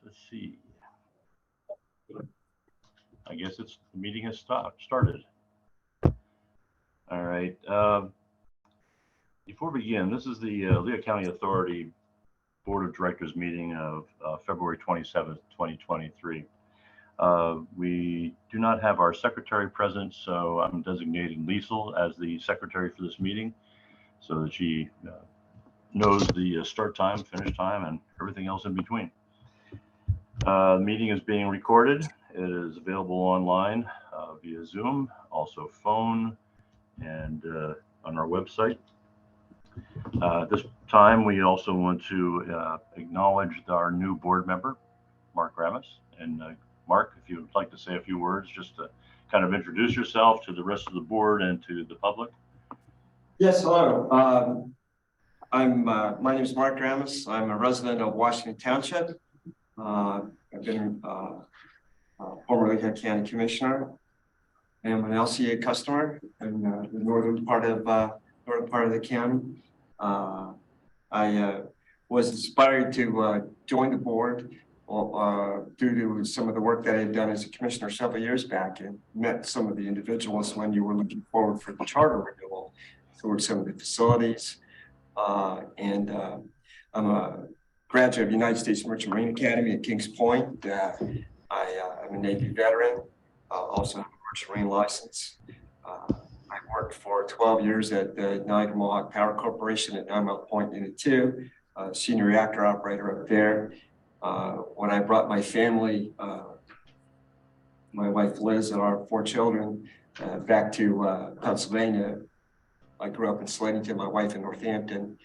Let's see. I guess the meeting has started. All right. Before we begin, this is the Lehigh County Authority Board of Directors meeting of February 27th, 2023. We do not have our secretary present, so I'm designating Liesl as the secretary for this meeting so that she knows the start time, finish time, and everything else in between. The meeting is being recorded. It is available online via Zoom, also phone, and on our website. At this time, we also want to acknowledge our new board member, Mark Ramis. And Mark, if you would like to say a few words, just to kind of introduce yourself to the rest of the board and to the public. Yes, hello. My name is Mark Ramis. I'm a resident of Washington Township. I've been formerly Lehigh County Commissioner. I am an LCA customer in the northern part of the county. I was inspired to join the board due to some of the work that I had done as a commissioner several years back, and met some of the individuals when you were looking forward for the charter renewal for some of the facilities. I'm a graduate of the United States Merchant Marine Academy at Kings Point. I'm a Navy veteran, also have a Merchant Marine license. I worked for 12 years at the Niagara Mohawk Power Corporation at 9 Mile Point Unit 2, senior reactor operator up there. When I brought my family, my wife Liz and our 4 children back to Pennsylvania, I grew up in Slatington, my wife in Northampton.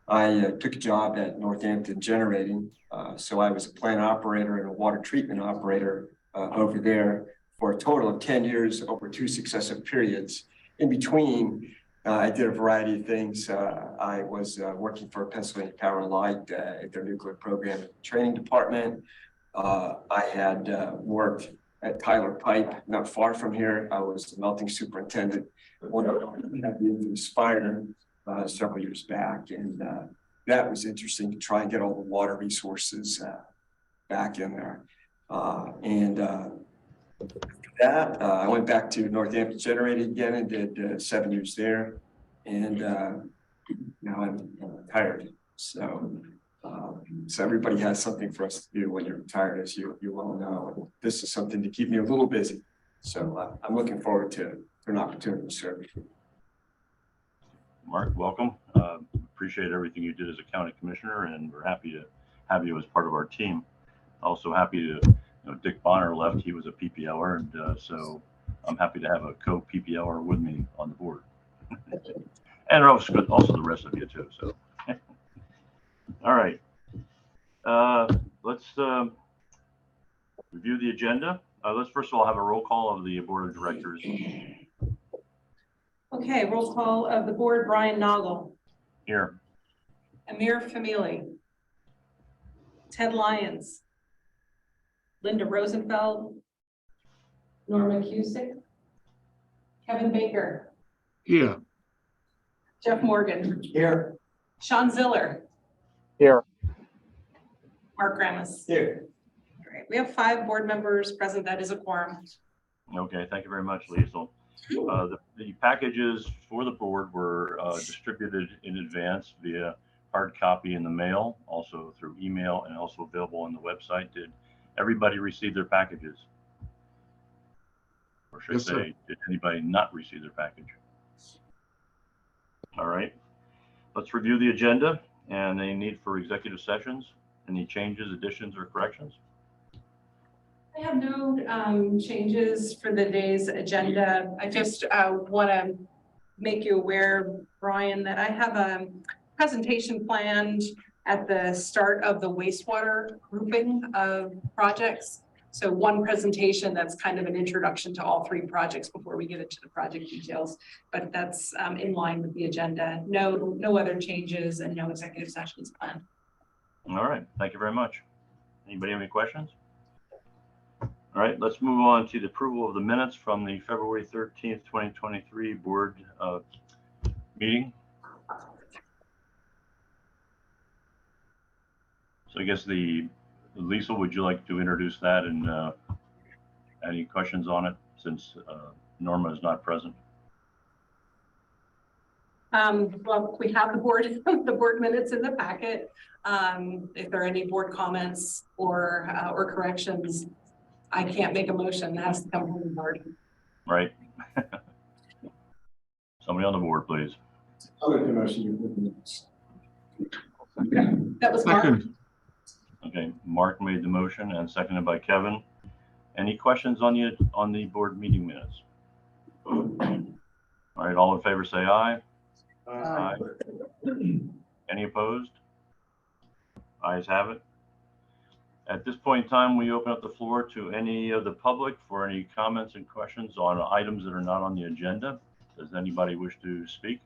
I took a job at Northampton Generating. So I was a plant operator and a water treatment operator over there for a total of 10 years over 2 successive periods. In between, I did a variety of things. I was working for Pennsylvania Power and Light at their nuclear program training department. I had worked at Tyler Pipe, not far from here. I was the melting superintendent when I had the infamous fire several years back. And that was interesting to try and get all the water resources back in there. After that, I went back to Northampton Generating again and did 7 years there. And now I'm retired. So everybody has something for us to do when you're retired, as you all know. This is something to keep me a little busy. So I'm looking forward to an opportunity to serve. Mark, welcome. Appreciate everything you did as a county commissioner, and we're happy to have you as part of our team. Also happy to, Dick Bonner left. He was a PPLer, and so I'm happy to have a co-PPLer with me on the board. And also the rest of you too. So, all right. Let's review the agenda. Let's first of all have a roll call of the board of directors. Okay, roll call of the board. Brian Noggle. Here. Amir Famili. Ted Lyons. Linda Rosenfeld. Norma Cusick. Kevin Baker. Here. Jeff Morgan. Here. Sean Ziller. Here. Mark Ramis. Here. All right, we have 5 board members present. That is a quorum. Okay, thank you very much, Liesl. The packages for the board were distributed in advance via hard copy in the mail, also through email, and also available on the website. Did everybody receive their packages? Or should I say, did anybody not receive their package? All right, let's review the agenda and any need for executive sessions. Any changes, additions, or corrections? I have no changes for the day's agenda. I just want to make you aware, Brian, that I have a presentation planned at the start of the wastewater grouping of projects. So one presentation that's kind of an introduction to all 3 projects before we get into the project details, but that's in line with the agenda. No other changes and no executive sessions planned. All right, thank you very much. Anybody have any questions? All right, let's move on to the approval of the minutes from the February 13th, 2023 board meeting. So I guess the Lisa, would you like to introduce that and any questions on it since Norma is not present? Well, we have the board minutes in the packet. If there are any board comments or corrections, I can't make a motion. That has to come from the board. Right. Somebody on the board, please. I'll make the motion. That was Mark. Okay, Mark made the motion and seconded by Kevin. Any questions on the board meeting minutes? All right, all in favor say aye. Aye. Any opposed? Ayes have it. At this point in time, we open up the floor to any of the public for any comments and questions on items that are not on the agenda. Does anybody wish to speak?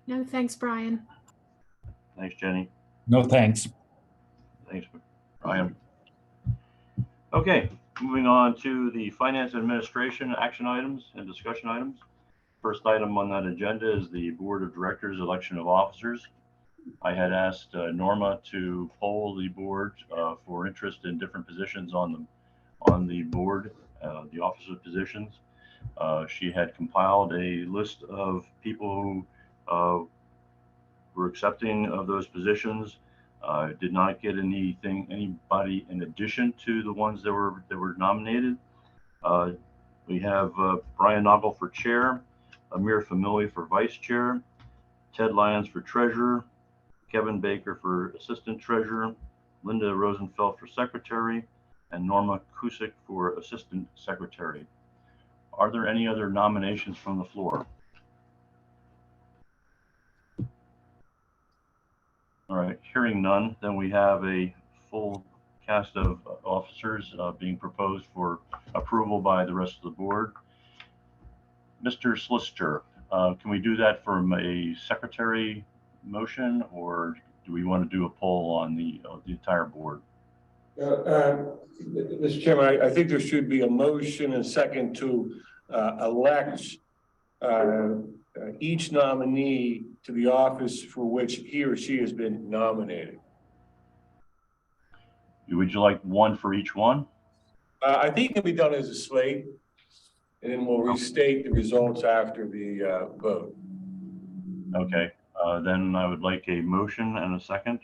No, thanks, Brian. Thanks, Jenny. No, thanks. Thanks, Brian. Okay, moving on to the finance administration action items and discussion items. First item on that agenda is the board of directors election of officers. I had asked Norma to poll the board for interest in different positions on the board, the officer positions. She had compiled a list of people who were accepting of those positions. Did not get anybody in addition to the ones that were nominated. We have Brian Noggle for chair, Amir Famili for vice chair, Ted Lyons for treasurer, Kevin Baker for assistant treasurer, Linda Rosenfeld for secretary, and Norma Kusick for assistant secretary. Are there any other nominations from the floor? All right, hearing none, then we have a full cast of officers being proposed for approval by the rest of the board. Mr. Solicitor, can we do that from a secretary motion, or do we want to do a poll on the entire board? Mr. Chairman, I think there should be a motion and second to elect each nominee to the office for which he or she has been nominated. Would you like one for each one? I think it can be done as a slate, and then we'll restate the results after the vote. Okay, then I would like a motion and a second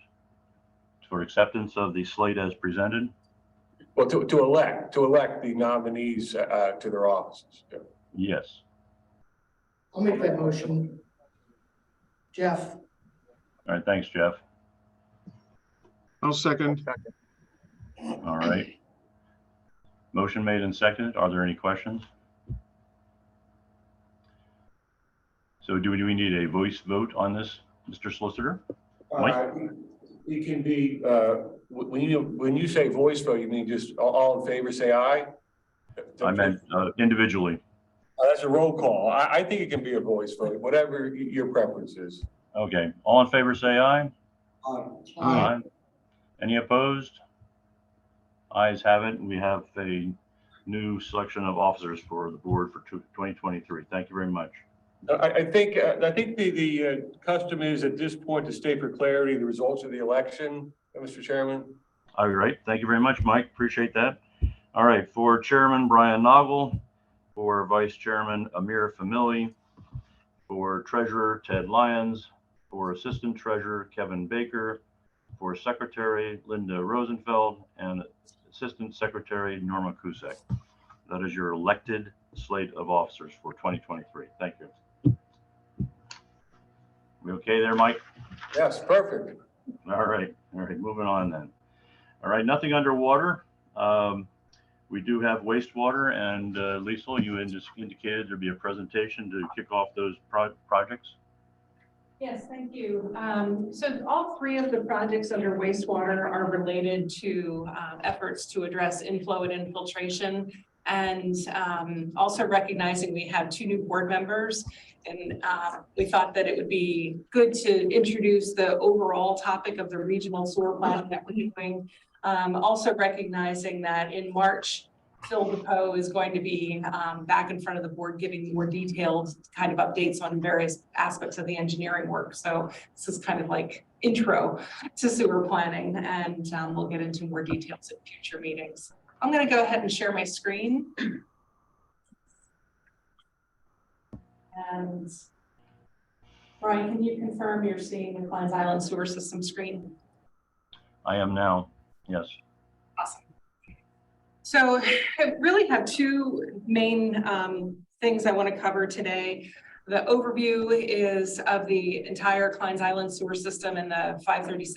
for acceptance of the slate as presented. Well, to elect the nominees to their offices. Yeah. Yes. I'll make that motion. Jeff. All right, thanks, Jeff. I'll second. All right. Motion made and seconded. Are there any questions? So do we need a voice vote on this, Mr. Solicitor? It can be, when you say voice vote, you mean just all in favor say aye? I meant individually. That's a roll call. I think it can be a voice vote, whatever your preference is. Okay, all in favor say aye. Aye. Any opposed? Ayes have it. We have a new selection of officers for the board for 2023. Thank you very much. I think the custom is at this point to state for clarity the results of the election, Mr. Chairman. All right, thank you very much, Mike. Appreciate that. All right, for Chairman Brian Noggle, for Vice Chairman Amir Famili, for Treasurer Ted Lyons, for Assistant Treasurer Kevin Baker, for Secretary Linda Rosenfeld, and Assistant Secretary Norma Kusick. That is your elected slate of officers for 2023. Thank you. We okay there, Mike? Yes, perfect. All right, moving on then. All right, nothing underwater. We do have wastewater, and Lisa, you just indicated there'd be a presentation to kick off those projects. Yes, thank you. So all three of the projects under wastewater are related to efforts to address inflow and infiltration, and also recognizing we have two new board members. And we thought that it would be good to introduce the overall topic of the regional sewer plan that we're doing. Also recognizing that in March, Phil DePoe is going to be back in front of the board giving more detailed kind of updates on various aspects of the engineering work. So this is kind of like intro to sewer planning, and we'll get into more details in future meetings. I'm going to go ahead and share my screen. And Brian, can you confirm you're seeing the Kleins Island sewer system screen? I am now, yes. Awesome. So I really have two main things I want to cover today. The overview is of the entire Kleins Island sewer system and the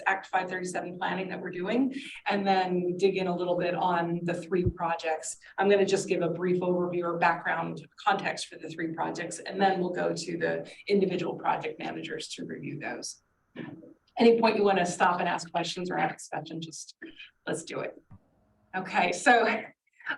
Act 537 planning that we're doing, and then dig in a little bit on the three projects. I'm going to just give a brief overview or background context for the three projects, and then we'll go to the individual project managers to review those. Any point you want to stop and ask questions or ask questions, just let's do it. Okay, so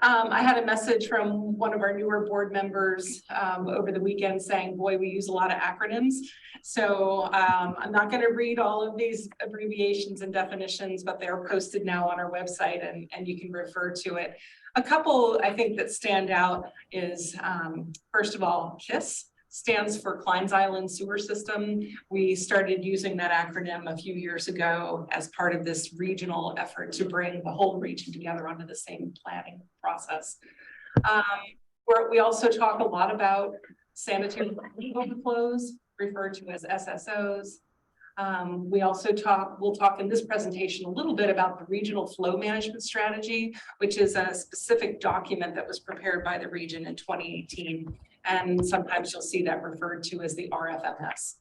I had a message from one of our newer board members over the weekend saying, boy, we use a lot of acronyms. So I'm not going to read all of these abbreviations and definitions, but they're posted now on our website, and you can refer to it. A couple I think that stand out is, first of all, KISS stands for Kleins Island Sewer System. We started using that acronym a few years ago as part of this regional effort to bring the whole region together under the same planning process. We also talk a lot about sanitary flows, referred to as SSOs. We'll talk in this presentation a little bit about the regional flow management strategy, which is a specific document that was prepared by the region in 2018. And sometimes you'll see that referred to as the RFMS.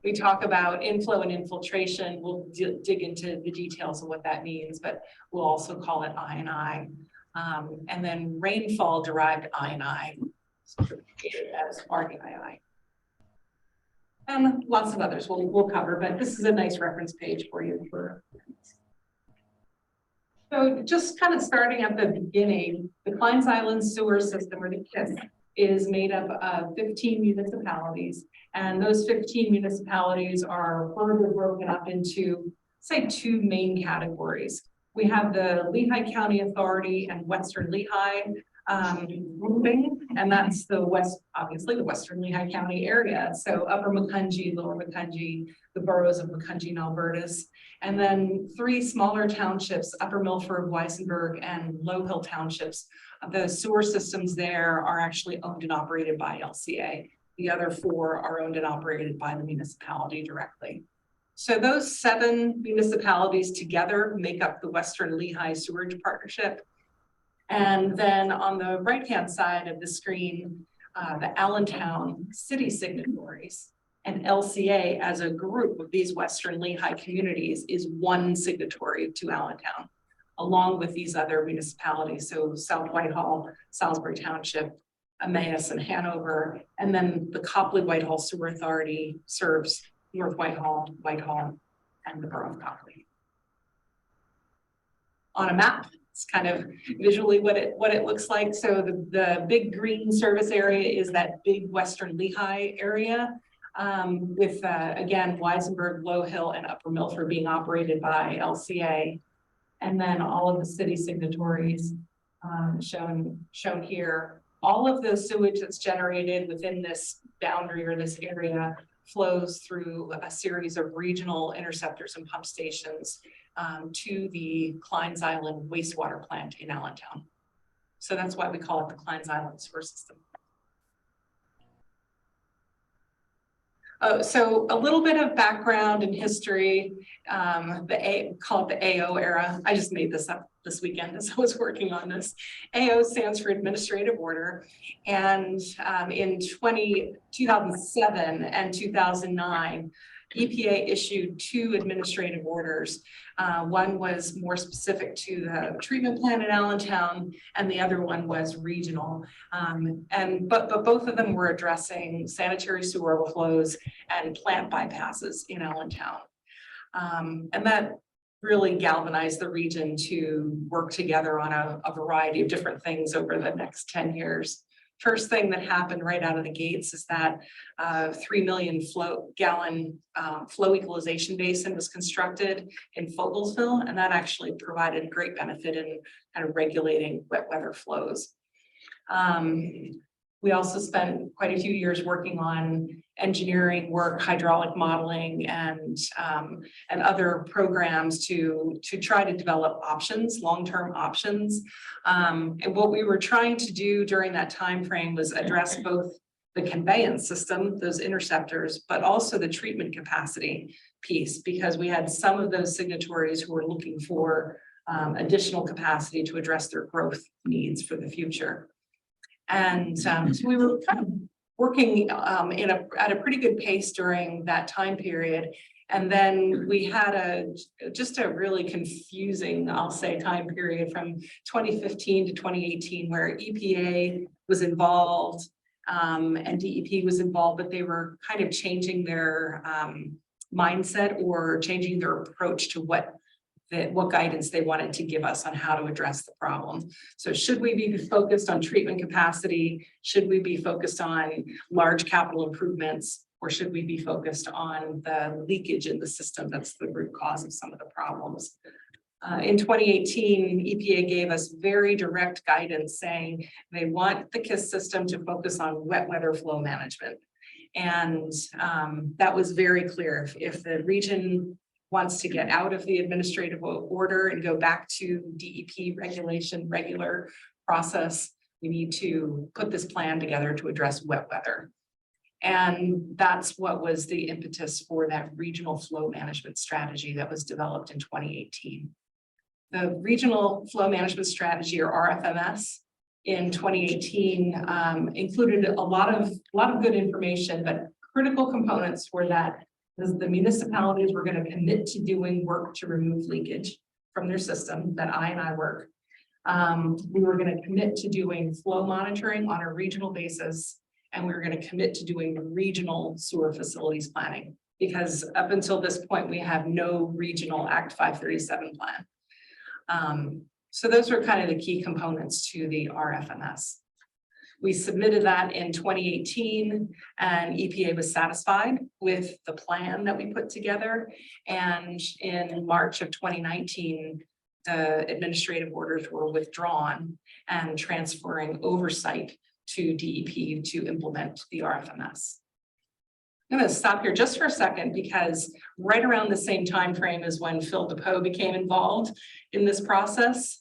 We talk about inflow and infiltration. We'll dig into the details of what that means, but we'll also call it I&I. And then rainfall derived I&I as RDII. And lots of others we'll cover, but this is a nice reference page for you. So just kind of starting at the beginning, the Kleins Island sewer system, or the KISS, is made up of 15 municipalities. And those 15 municipalities are further broken up into, say, two main categories. We have the Lehigh County Authority and Western Lehigh grouping, and that's obviously the Western Lehigh County area. So Upper Macungie, Lower Macungie, the boroughs of Macungie and Albertus, and then three smaller townships, Upper Milford, Weissenberg, and Low Hill townships. The sewer systems there are actually owned and operated by LCA. The other four are owned and operated by the municipality directly. So those 7 municipalities together make up the Western Lehigh Sewerage Partnership. And then on the right-hand side of the screen, the Allentown city signatories, and LCA as a group of these Western Lehigh communities is one signatory to Allentown, along with these other municipalities. So South Whitehall, Salisbury Township, Emmaus and Hanover, and then the Copley-Whitehall Sewer Authority serves North Whitehall, and the borough of Copley. On a map, it's kind of visually what it looks like. So the big green service area is that big Western Lehigh area, with again, Weissenberg, Low Hill, and Upper Milford being operated by LCA. And then all of the city signatories shown here. All of the sewage that's generated within this boundary or this area flows through a series of regional interceptors and pump stations to the Kleins Island wastewater plant in Allentown. So that's why we call it the Kleins Island sewer system. So a little bit of background and history, call it the AO era. I just made this up this weekend as I was working on this. AO stands for Administrative Order. And in 2007 and 2009, EPA issued 2 administrative orders. One was more specific to the treatment plant in Allentown, and the other one was regional. But both of them were addressing sanitary sewer overflows and plant bypasses in Allentown. And that really galvanized the region to work together on a variety of different things over the next 10 years. First thing that happened right out of the gates is that 3 million gallon flow equalization basin was constructed in Fogelsville, and that actually provided great benefit in kind of regulating wet weather flows. We also spent quite a few years working on engineering work, hydraulic modeling, and other programs to try to develop options, long-term options. And what we were trying to do during that time frame was address both the conveyance system, those interceptors, but also the treatment capacity piece, because we had some of those signatories who were looking for additional capacity to address their growth needs for the future. And so we were kind of working at a pretty good pace during that time period. And then we had just a really confusing, I'll say, time period from 2015 to 2018, where EPA was involved and DEP was involved, but they were kind of changing their mindset or changing their approach to what guidance they wanted to give us on how to address the problem. So should we be focused on treatment capacity? Should we be focused on large capital improvements? Or should we be focused on the leakage in the system that's the root cause of some of the problems? In 2018, EPA gave us very direct guidance saying they want the KISS system to focus on wet weather flow management. And that was very clear. If the region wants to get out of the administrative order and go back to DEP regulation, regular process, we need to put this plan together to address wet weather. And that's what was the impetus for that regional flow management strategy that was developed in 2018. The regional flow management strategy, or RFMS, in 2018 included a lot of good information, but critical components were that the municipalities were going to commit to doing work to remove leakage from their system, that I work. We were going to commit to doing flow monitoring on a regional basis, and we were going to commit to doing regional sewer facilities planning, because up until this point, we have no regional Act 537 plan. So those were kind of the key components to the RFMS. We submitted that in 2018, and EPA was satisfied with the plan that we put together. And in March of 2019, the administrative orders were withdrawn and transferring oversight to DEP to implement the RFMS. I'm going to stop here just for a second, because right around the same time frame is when Phil DePoe became involved in this process.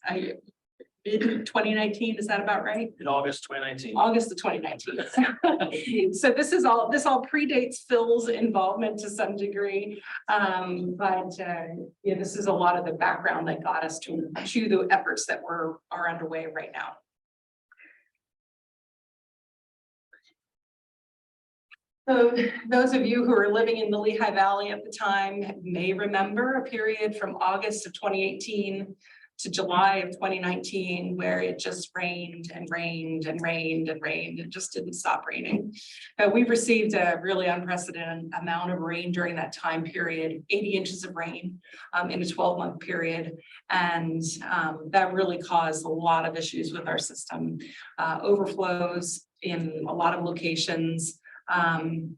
Mid 2019, is that about right? In August 2019. August of 2019. So this all predates Phil's involvement to some degree, but yeah, this is a lot of the background that got us to the efforts that are underway right now. So those of you who are living in the Lehigh Valley at the time may remember a period from August of 2018 to July of 2019, where it just rained and rained and rained and rained. It just didn't stop raining. We received a really unprecedented amount of rain during that time period, 80 inches of rain in a 12-month period. And that really caused a lot of issues with our system. Overflows in a lot of locations.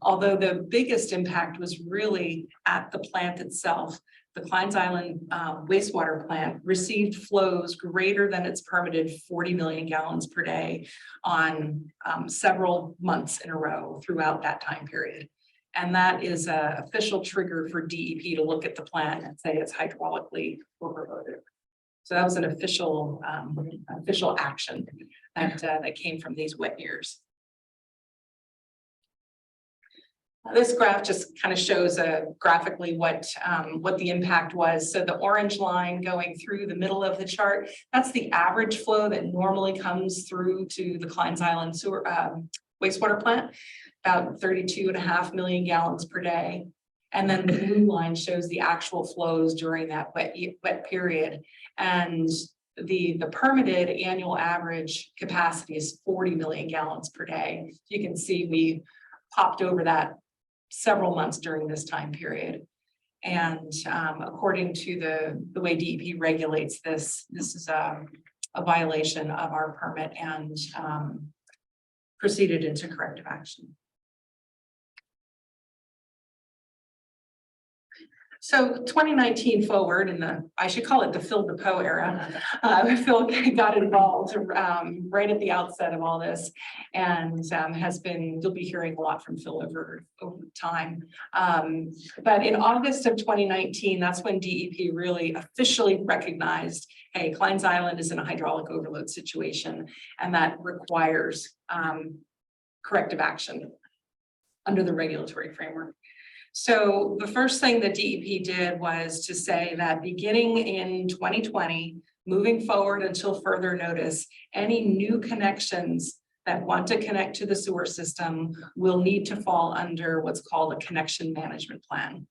Although the biggest impact was really at the plant itself. The Kleins Island wastewater plant received flows greater than its permitted 40 million gallons per day on several months in a row throughout that time period. And that is an official trigger for DEP to look at the plant and say it's hydraulically overloaded. So that was an official action that came from these wet years. This graph just kind of shows graphically what the impact was. So the orange line going through the middle of the chart, that's the average flow that normally comes through to the Kleins Island sewer wastewater plant, about 32.5 million gallons per day. And then the blue line shows the actual flows during that wet period. And the permitted annual average capacity is 40 million gallons per day. You can see we popped over that several months during this time period. And according to the way DEP regulates this is a violation of our permit, and proceeded into corrective action. So 2019 forward, in I should call it the Phil DePoe era, Phil got involved right at the outset of all this, and you'll be hearing a lot from Phil over time. But in August of 2019, that's when DEP really officially recognized, hey, Kleins Island is in a hydraulic overload situation, and that requires corrective action under the regulatory framework. So the first thing that DEP did was to say that beginning in 2020, moving forward until further notice, any new connections that want to connect to the sewer system will need to fall under what's called a connection management plan.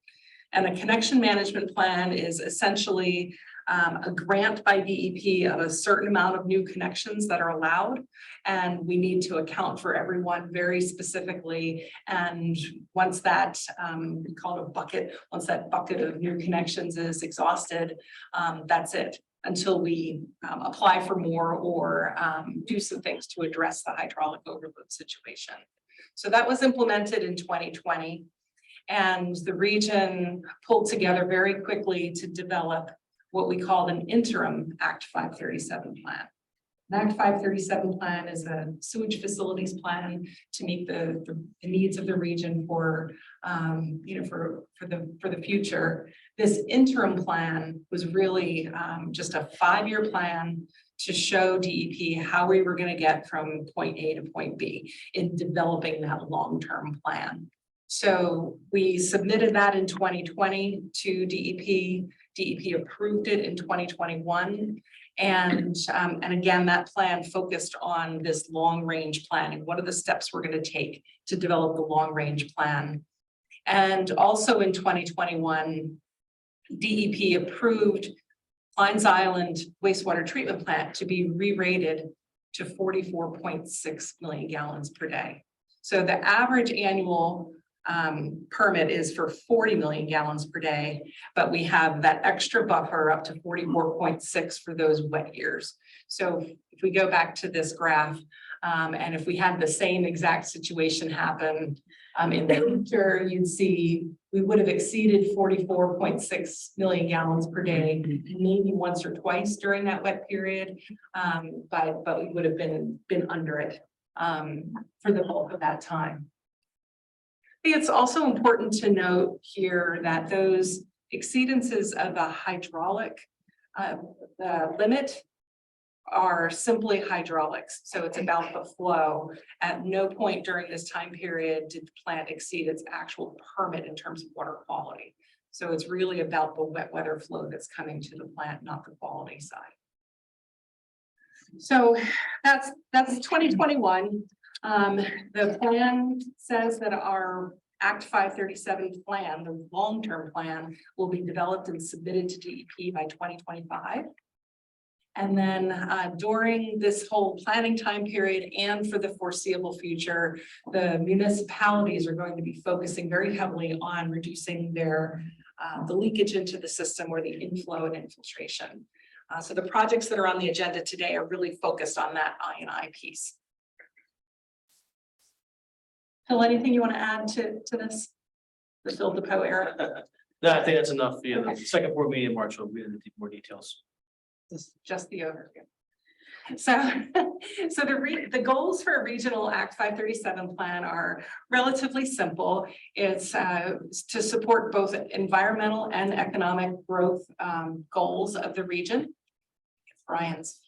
And a connection management plan is essentially a grant by DEP of a certain amount of new connections that are allowed. And we need to account for everyone very specifically. And once that, we call it a bucket, once that bucket of new connections is exhausted, that's it, until we apply for more or do some things to address the hydraulic overload situation. So that was implemented in 2020. And the region pulled together very quickly to develop what we called an interim Act 537 plan. An Act 537 plan is a sewage facilities plan to meet the needs of the region for the future. This interim plan was really just a 5-year plan to show DEP how we were going to get from point A to point B in developing that long-term plan. So we submitted that in 2020 to DEP. DEP approved it in 2021. And again, that plan focused on this long-range planning. What are the steps we're going to take to develop the long-range plan? And also in 2021, DEP approved Kleins Island wastewater treatment plant to be re-rated to 44.6 million gallons per day. So the average annual permit is for 40 million gallons per day, but we have that extra buffer up to 44.6 for those wet years. So if we go back to this graph, and if we had the same exact situation happen in the future, you'd see we would have exceeded 44.6 million gallons per day, maybe once or twice during that wet period, but we would have been under it for the bulk of that time. I think it's also important to note here that those exceedances of the hydraulic limit are simply hydraulics. So it's about the flow. At no point during this time period did the plant exceed its actual permit in terms of water quality. So it's really about the wet weather flow that's coming to the plant, not the quality side. So that's 2021. The plan says that our Act 537 plan, the long-term plan, will be developed and submitted to DEP by 2025. And then during this whole planning time period and for the foreseeable future, the municipalities are going to be focusing very heavily on reducing their the leakage into the system or the inflow and infiltration. So the projects that are on the agenda today are really focused on that I&I piece. Phil, anything you want to add to this? The Phil DePoe era? No, I think that's enough. Yeah, the second board meeting in March will be in more details. Just the overview. So the goals for a regional Act 537 plan are relatively simple. It's to support both environmental and economic growth goals of the region. Brian's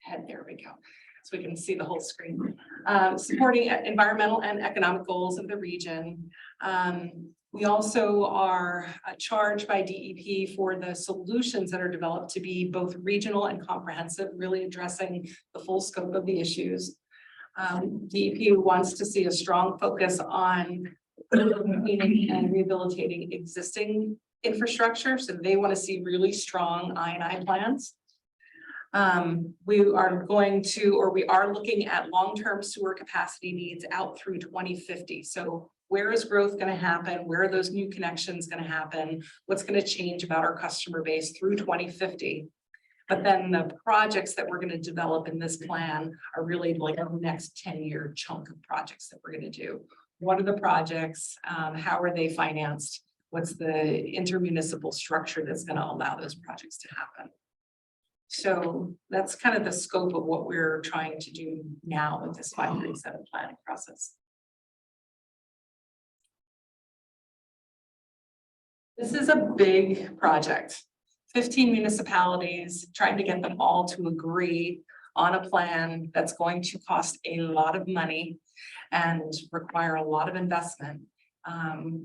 head, there we go. So we can see the whole screen. Supporting environmental and economic goals of the region. We also are charged by DEP for the solutions that are developed to be both regional and comprehensive, really addressing the full scope of the issues. DEP wants to see a strong focus on maintaining and rehabilitating existing infrastructure. So they want to see really strong I&I plans. We are looking at long-term sewer capacity needs out through 2050. So where is growth going to happen? Where are those new connections going to happen? What's going to change about our customer base through 2050? But then the projects that we're going to develop in this plan are really like our next 10-year chunk of projects that we're going to do. What are the projects? How are they financed? what's the intermunicipal structure that's going to allow those projects to happen. So that's kind of the scope of what we're trying to do now with this 537 planning process. This is a big project. 15 municipalities, trying to get them all to agree on a plan that's going to cost a lot of money and require a lot of investment.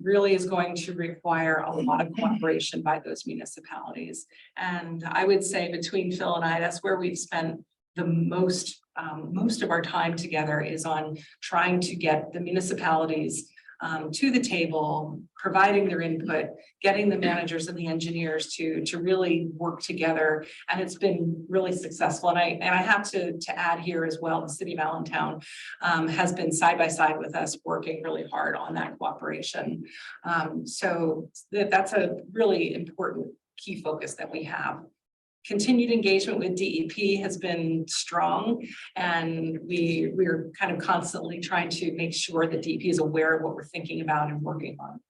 Really is going to require a lot of cooperation by those municipalities. And I would say between Phil and I, that's where we've spent the most of our time together, is on trying to get the municipalities to the table, providing their input, getting the managers and the engineers to really work together. And it's been really successful. And I have to add here as well, the city of Allentown has been side by side with us, working really hard on that cooperation. So that's a really important key focus that we have. Continued engagement with DEP has been strong, and we're kind of constantly trying to make sure that DEP is aware of what we're thinking about and working on.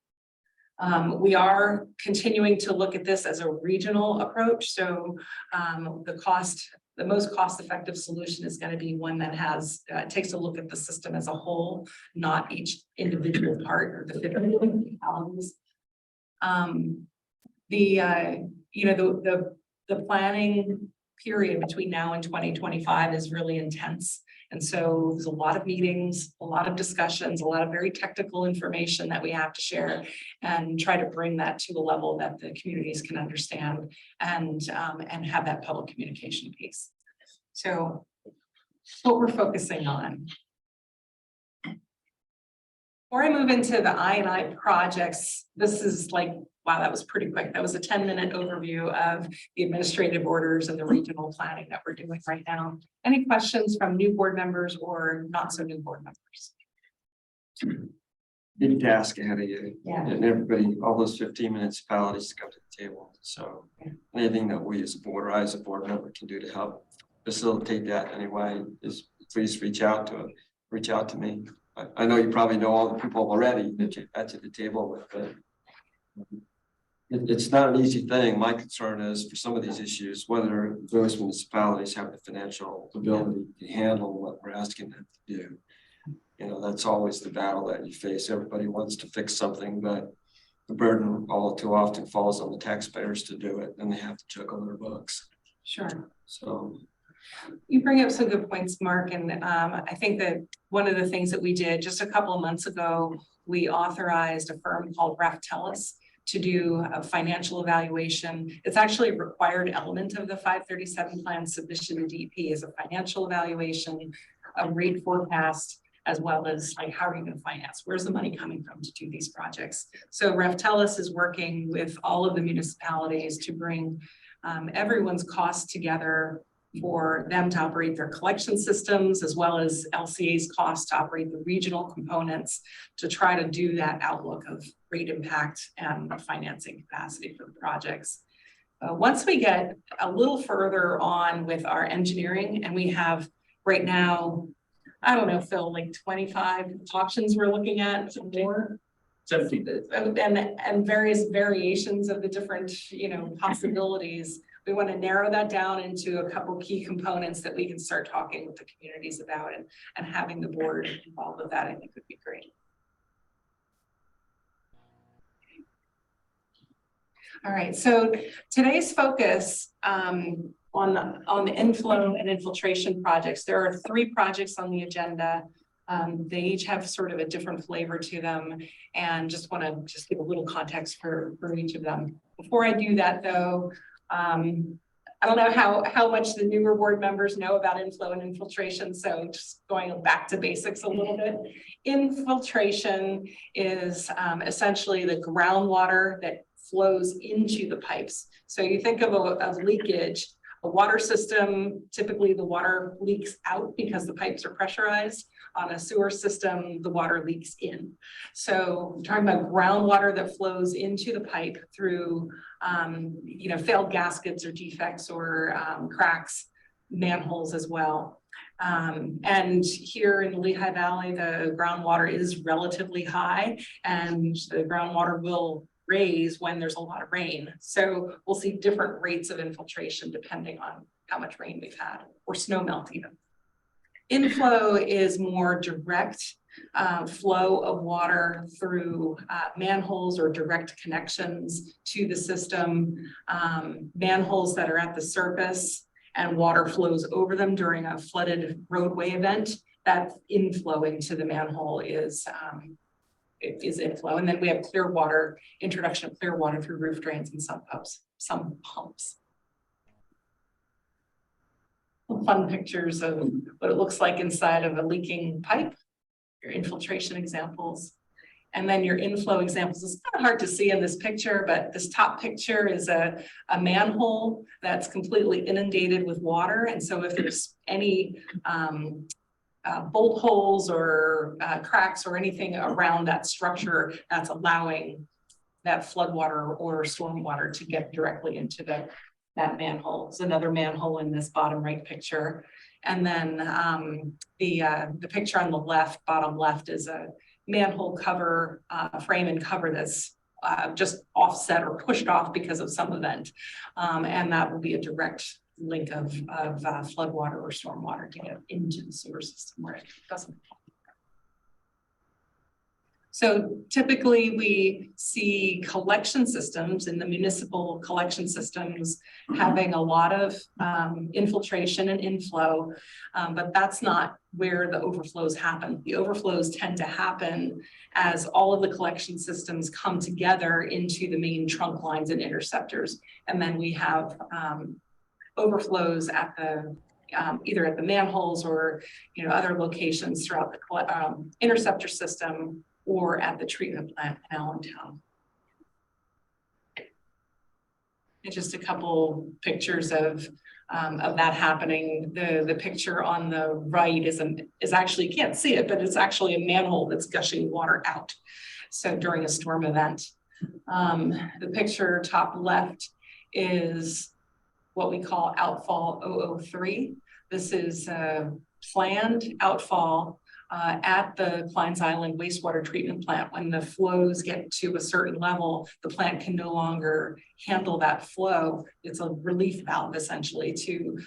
We are continuing to look at this as a regional approach. So the most cost-effective solution is going to be one that has takes a look at the system as a whole, not each individual part or the different municipalities. The planning period between now and 2025 is really intense. And so there's a lot of meetings, a lot of discussions, a lot of very technical information that we have to share, and try to bring that to a level that the communities can understand and have that public communication piece. So what we're focusing on. Before I move into the I&I projects, this is like, wow, that was pretty quick. That was a 10-minute overview of the administrative orders and the regional planning that we're doing right now. Any questions from new board members or not so new board members? Big task ahead of you. Yeah. And everybody, all those 15 municipalities to come to the table. So anything that we as a board or I as a board member can do to help facilitate that anyway is please reach out to me. I know you probably know all the people already that you had to the table with, but it's not an easy thing. My concern is for some of these issues, whether those municipalities have the financial ability to handle what we're asking them to do. You know, that's always the battle that you face. Everybody wants to fix something, but the burden all too often falls on the taxpayers to do it, and they have to juggle their books. Sure. So you bring up some good points, Mark. And I think that one of the things that we did just a couple of months ago, we authorized a firm called Raftellus to do a financial evaluation. It's actually a required element of the 537 plan submission to DEP is a financial evaluation, a rate forecast, as well as like, how are you going to finance? Where's the money coming from to do these projects? So Raftellus is working with all of the municipalities to bring everyone's costs together for them to operate their collection systems, as well as LCA's cost to operate the regional components, to try to do that outlook of rate impact and financing capacity for the projects. Once we get a little further on with our engineering, and we have right now, I don't know, Phil, like 25 options we're looking at, more. 17. And various variations of the different, possibilities. We want to narrow that down into a couple key components that we can start talking with the communities about, and having the board involved with that, I think would be great. All right, so today's focus on the inflow and infiltration projects. There are 3 projects on the agenda. They each have sort of a different flavor to them, and just want to give a little context for each of them. Before I do that though, I don't know how much the newer board members know about inflow and infiltration, so just going back to basics a little bit. Infiltration is essentially the groundwater that flows into the pipes. So you think of leakage, a water system, typically the water leaks out because the pipes are pressurized. On a sewer system, the water leaks in. So we're talking about groundwater that flows into the pipe through, failed gaskets or defects or cracks, manholes as well. And here in the Lehigh Valley, the groundwater is relatively high, and the groundwater will raise when there's a lot of rain. So we'll see different rates of infiltration depending on how much rain we've had, or snow melt even. Inflow is more direct flow of water through manholes or direct connections to the system, manholes that are at the surface and water flows over them during a flooded roadway event. That inflow into the manhole is inflow. And then we have clear water, introduction of clear water through roof drains and some pumps. Fun pictures of what it looks like inside of a leaking pipe, your infiltration examples, and then your inflow examples. It's kind of hard to see in this picture, but this top picture is a manhole that's completely inundated with water. And so if there's any bolt holes or cracks or anything around that structure, that's allowing that flood water or storm water to get directly into that manhole. It's another manhole in this bottom right picture. And then the picture on the left, bottom left, is a manhole cover, frame and cover that's just offset or pushed off because of some event. And that will be a direct link of flood water or storm water to get into the sewer system where it doesn't. So typically we see collection systems in the municipal collection systems having a lot of infiltration and inflow, but that's not where the overflows happen. The overflows tend to happen as all of the collection systems come together into the main trunk lines and interceptors. And then we have overflows at the either at the manholes or other locations throughout the interceptor system, or at the treatment plant in Allentown. And just a couple pictures of that happening. The picture on the right is actually, you can't see it, but it's actually a manhole that's gushing water out. So during a storm event. The picture top left is what we call outfall 003. This is a planned outfall at the Kleins Island wastewater treatment plant. When the flows get to a certain level, the plant can no longer handle that flow. It's a relief valve essentially to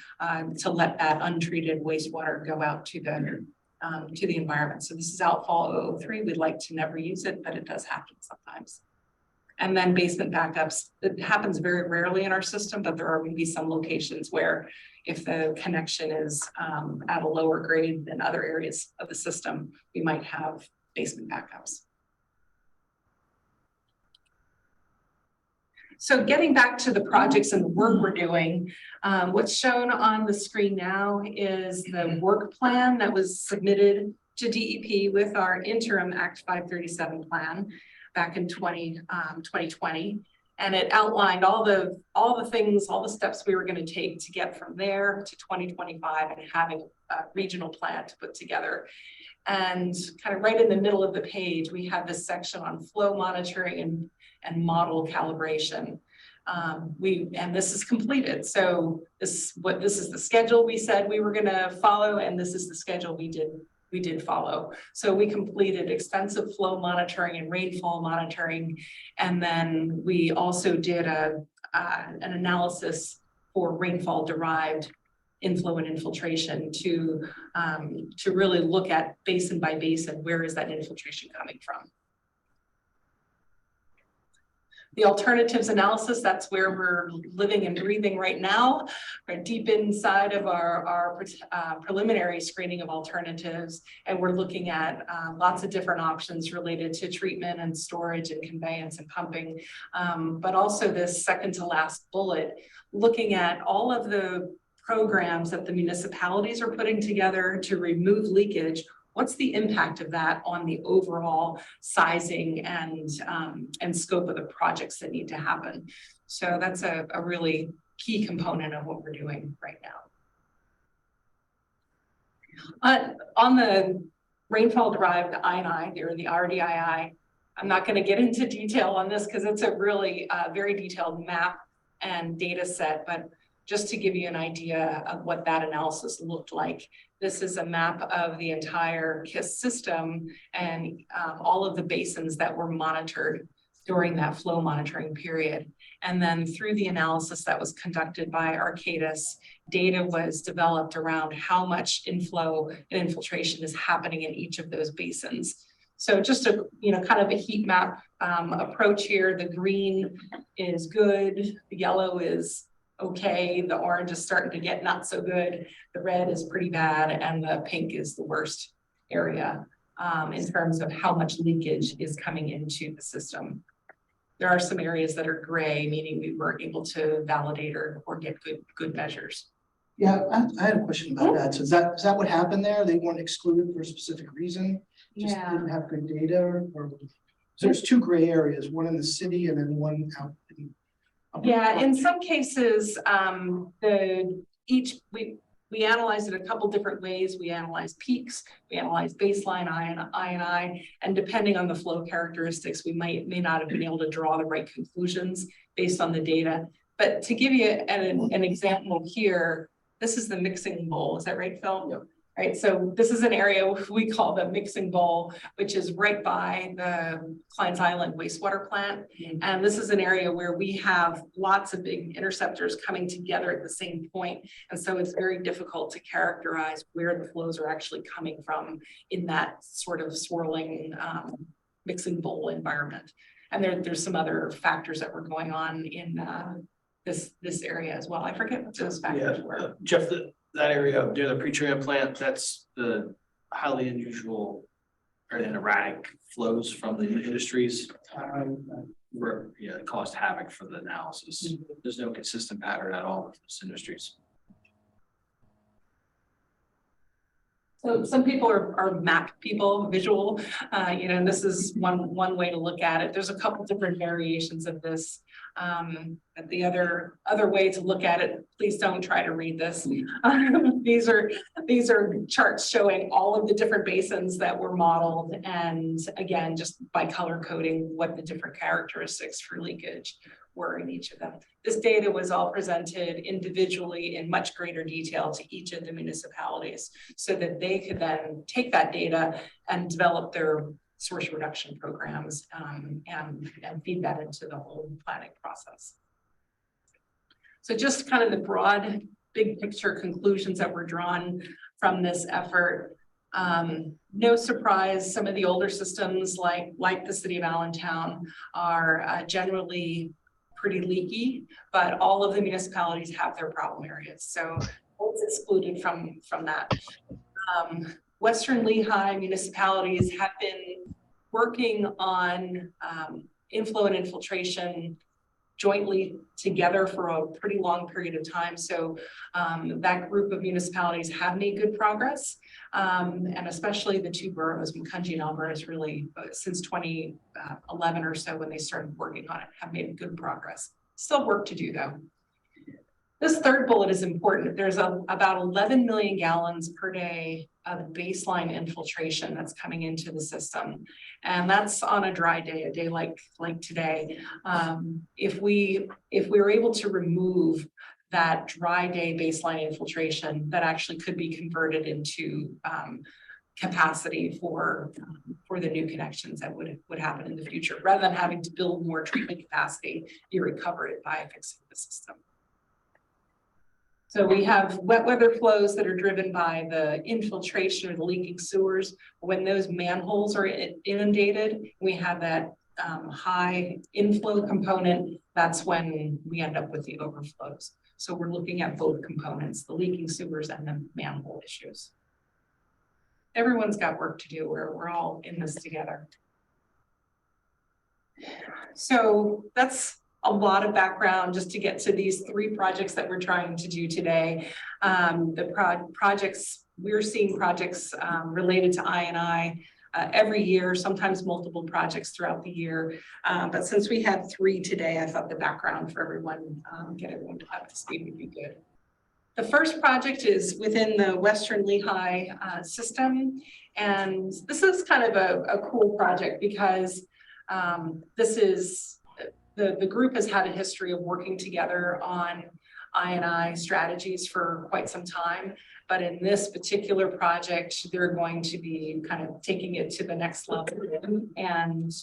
let that untreated wastewater go out to the environment. So this is outfall 003. We'd like to never use it, but it does happen sometimes. And then basement backups. It happens very rarely in our system, but there are maybe some locations where if the connection is at a lower grade than other areas of the system, we might have basement backups. So getting back to the projects and the work we're doing, what's shown on the screen now is the work plan that was submitted to DEP with our interim Act 537 plan back in 2020. And it outlined all the things, all the steps we were going to take to get from there to 2025 and having a regional plan to put together. And kind of right in the middle of the page, we have this section on flow monitoring and model calibration. And this is completed. So this is the schedule we said we were going to follow, and this is the schedule we did follow. So we completed extensive flow monitoring and rainfall monitoring. And then we also did an analysis for rainfall derived inflow and infiltration to really look at basin by basin, where is that infiltration coming from? The alternatives analysis, that's where we're living and breathing right now. We're deep inside of our preliminary screening of alternatives, and we're looking at lots of different options related to treatment and storage and conveyance and pumping. But also this second to last bullet, looking at all of the programs that the municipalities are putting together to remove leakage. What's the impact of that on the overall sizing and scope of the projects that need to happen? So that's a really key component of what we're doing right now. On the rainfall derived INI or the RDII, I'm not going to get into detail on this because it's a really very detailed map and data set, but just to give you an idea of what that analysis looked like. This is a map of the entire KISS system and all of the basins that were monitored. during that flow monitoring period. And then through the analysis that was conducted by Arcadis, data was developed around how much inflow and infiltration is happening in each of those basins. So just a, kind of a heat map approach here. The green is good, the yellow is okay, the orange is starting to get not so good, the red is pretty bad, and the pink is the worst area in terms of how much leakage is coming into the system. There are some areas that are gray, meaning we weren't able to validate or get good measures. Yeah, I had a question about that. So is that what happened there? They weren't excluded for a specific reason? Just didn't have good data or so there's two gray areas, one in the city and then one out in. Yeah, in some cases, we analyzed it a couple different ways. We analyzed peaks, we analyzed baseline INI, and depending on the flow characteristics, we may not have been able to draw the right conclusions based on the data. But to give you an example here, this is the mixing bowl. Is that right, Phil? Yep. Right, so this is an area we call the mixing bowl, which is right by the Kleins Island wastewater plant. And this is an area where we have lots of big interceptors coming together at the same point. And so it's very difficult to characterize where the flows are actually coming from in that sort of swirling mixing bowl environment. And there's some other factors that were going on in this area as well. I forget what those factors were. Jeff, that area near the pre-treatment plant, that's the highly unusual and erratic flows from the industries. Where, it caused havoc for the analysis. There's no consistent pattern at all with those industries. So some people are map people, visual, and this is one way to look at it. There's a couple different variations of this. But the other way to look at it, please don't try to read this. These are charts showing all of the different basins that were modeled, and again, just by color coding what the different characteristics for leakage were in each of them. This data was all presented individually in much greater detail to each of the municipalities so that they could then take that data and develop their source reduction programs and feed that into the whole planning process. So just kind of the broad big picture conclusions that were drawn from this effort. No surprise, some of the older systems like the city of Allentown are generally pretty leaky, but all of the municipalities have their problem areas. So it's excluded from that. Western Lehigh municipalities have been working on inflow and infiltration jointly together for a pretty long period of time. So that group of municipalities have made good progress. And especially the two boroughs, Macungie and Elmer, is really since 2011 or so when they started working on it, have made good progress. Still work to do though. This third bullet is important. There's about 11 million gallons per day of baseline infiltration that's coming into the system. And that's on a dry day, a day like today. If we were able to remove that dry day baseline infiltration, that actually could be converted into capacity for the new connections that would happen in the future. Rather than having to build more treatment capacity, you recover it by fixing the system. So we have wet weather flows that are driven by the infiltration or the leaking sewers. When those manholes are inundated, we have that high inflow component. That's when we end up with the overflows. So we're looking at both components, the leaking sewers and the manhole issues. Everyone's got work to do. We're all in this together. So that's a lot of background just to get to these three projects that we're trying to do today. The projects, we're seeing projects related to I&I every year, sometimes multiple projects throughout the year. But since we had three today, I thought the background for everyone, get everyone up to speed would be good. The first project is within the Western Lehigh system. And this is kind of a cool project because this is, the group has had a history of working together on I&I strategies for quite some time. But in this particular project, they're going to be kind of taking it to the next level and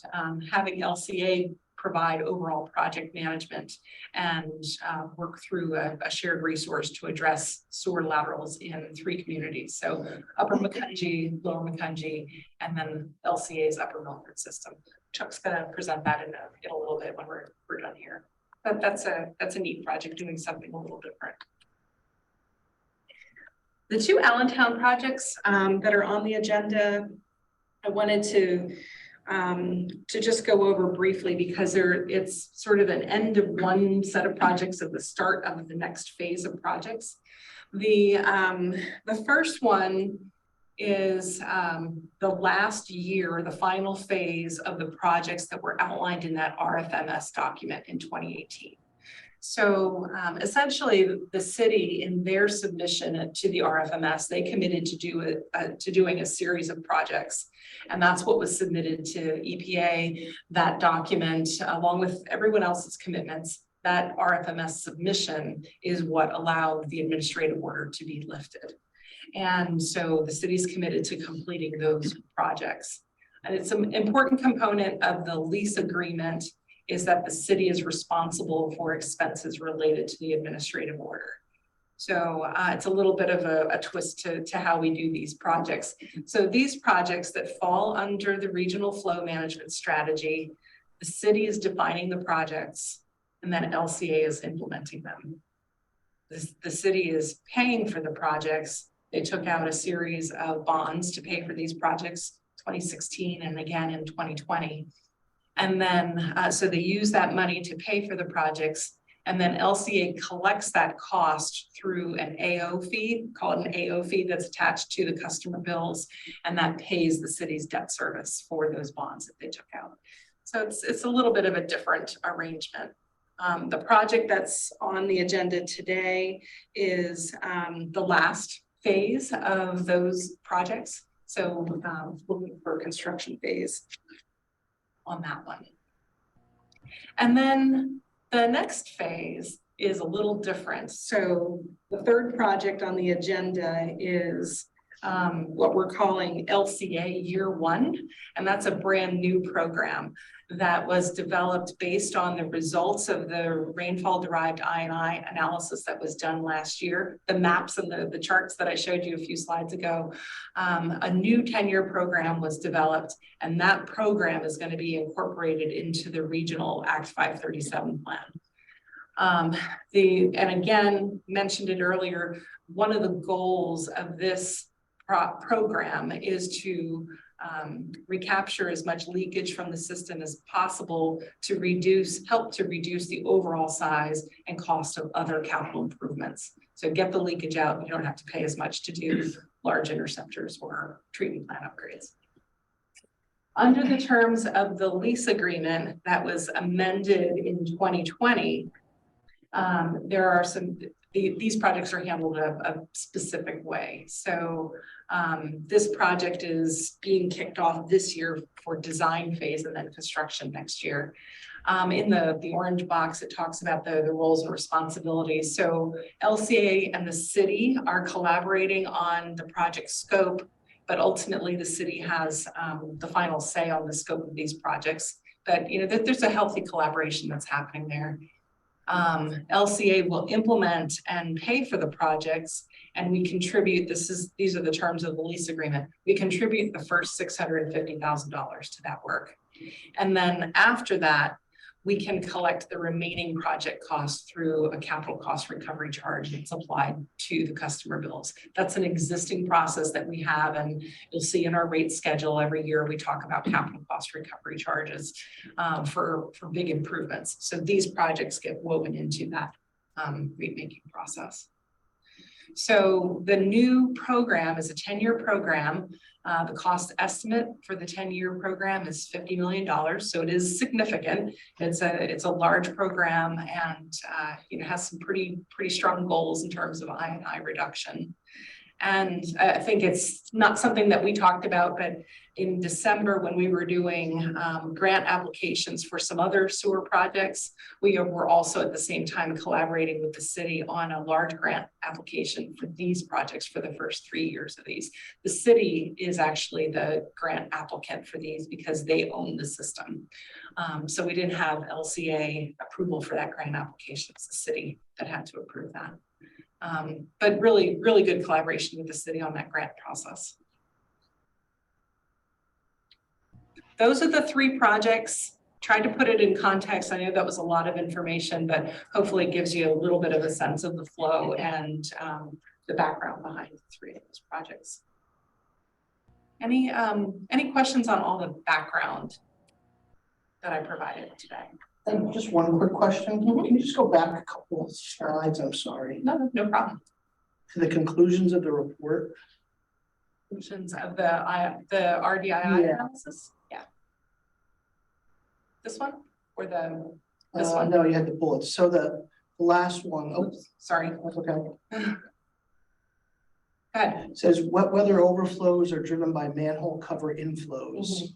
having LCA provide overall project management and work through a shared resource to address sewer laterals in 3 communities. So Upper Macungie, Lower Macungie, and then LCA's Upper Milford system. Chuck's gonna present that in a little bit when we're done here. But that's a neat project doing something a little different. The 2 Allentown projects that are on the agenda, I wanted to just go over briefly because it's sort of an end of one set of projects at the start of the next phase of projects. The first one is the last year, the final phase of the projects that were outlined in that RFMS document in 2018. So essentially, the city in their submission to the RFMS, they committed to doing a series of projects, and that's what was submitted to EPA. That document, along with everyone else's commitments, that RFMS submission is what allowed the administrative order to be lifted. And so the city's committed to completing those projects. And it's an important component of the lease agreement is that the city is responsible for expenses related to the administrative order. So it's a little bit of a twist to how we do these projects. So these projects that fall under the regional flow management strategy, the city is defining the projects and then LCA is implementing them. The city is paying for the projects. They took out a series of bonds to pay for these projects, 2016 and again in 2020. And then, so they use that money to pay for the projects, and then LCA collects that cost through an AO fee, called an AO fee that's attached to the customer bills, and that pays the city's debt service for those bonds that they took out. So it's a little bit of a different arrangement. The project that's on the agenda today is the last phase of those projects. So looking for a construction phase on that one. And then the next phase is a little different. So the 3rd project on the agenda is what we're calling LCA Year 1, and that's a brand new program that was developed based on the results of the rainfall derived I&I analysis that was done last year, the maps and the charts that I showed you a few slides ago. A new 10-year program was developed, and that program is going to be incorporated into the regional Act 537 plan. And again, mentioned it earlier, one of the goals of this program is to recapture as much leakage from the system as possible to help to reduce the overall size and cost of other capital improvements. So get the leakage out, you don't have to pay as much to do large interceptors or treatment plant upgrades. Under the terms of the lease agreement that was amended in 2020, there are these projects are handled a specific way. So this project is being kicked off this year for design phase and then construction next year. In the orange box, it talks about the roles and responsibilities. So LCA and the city are collaborating on the project scope, but ultimately the city has the final say on the scope of these projects. But there's a healthy collaboration that's happening there. LCA will implement and pay for the projects, and we contribute, these are the terms of the lease agreement, we contribute the first $650,000 to that work. And then after that, we can collect the remaining project costs through a capital cost recovery charge that's applied to the customer bills. That's an existing process that we have, and you'll see in our rate schedule every year we talk about capital cost recovery charges for big improvements. So these projects get woven into that rate making process. So the new program is a 10-year program. The cost estimate for the 10-year program is $50 million. So it is significant. It's a large program, and has some pretty strong goals in terms of I&I reduction. And I think it's not something that we talked about, but in December, when we were doing grant applications for some other sewer projects, we were also at the same time collaborating with the city on a large grant application for these projects for the first 3 years of these. The city is actually the grant applicant for these because they own the system. So we didn't have LCA approval for that grant application. It's the city that had to approve that. But really, really good collaboration with the city on that grant process. Those are the 3 projects. Tried to put it in context. I know that was a lot of information, but hopefully it gives you a little bit of a sense of the flow and the background behind the 3 of those projects. Any questions on all the background that I provided today? And just one quick question. Can you just go back a couple of slides? I'm sorry. No problem. To the conclusions of the report. Conclusions of the RDII Yeah. analysis? Yeah. This one or this one? No, you had the bullets. So the last one, oh, Oops, sorry. that's okay. Go ahead. It says wet weather overflows are driven by manhole cover inflows.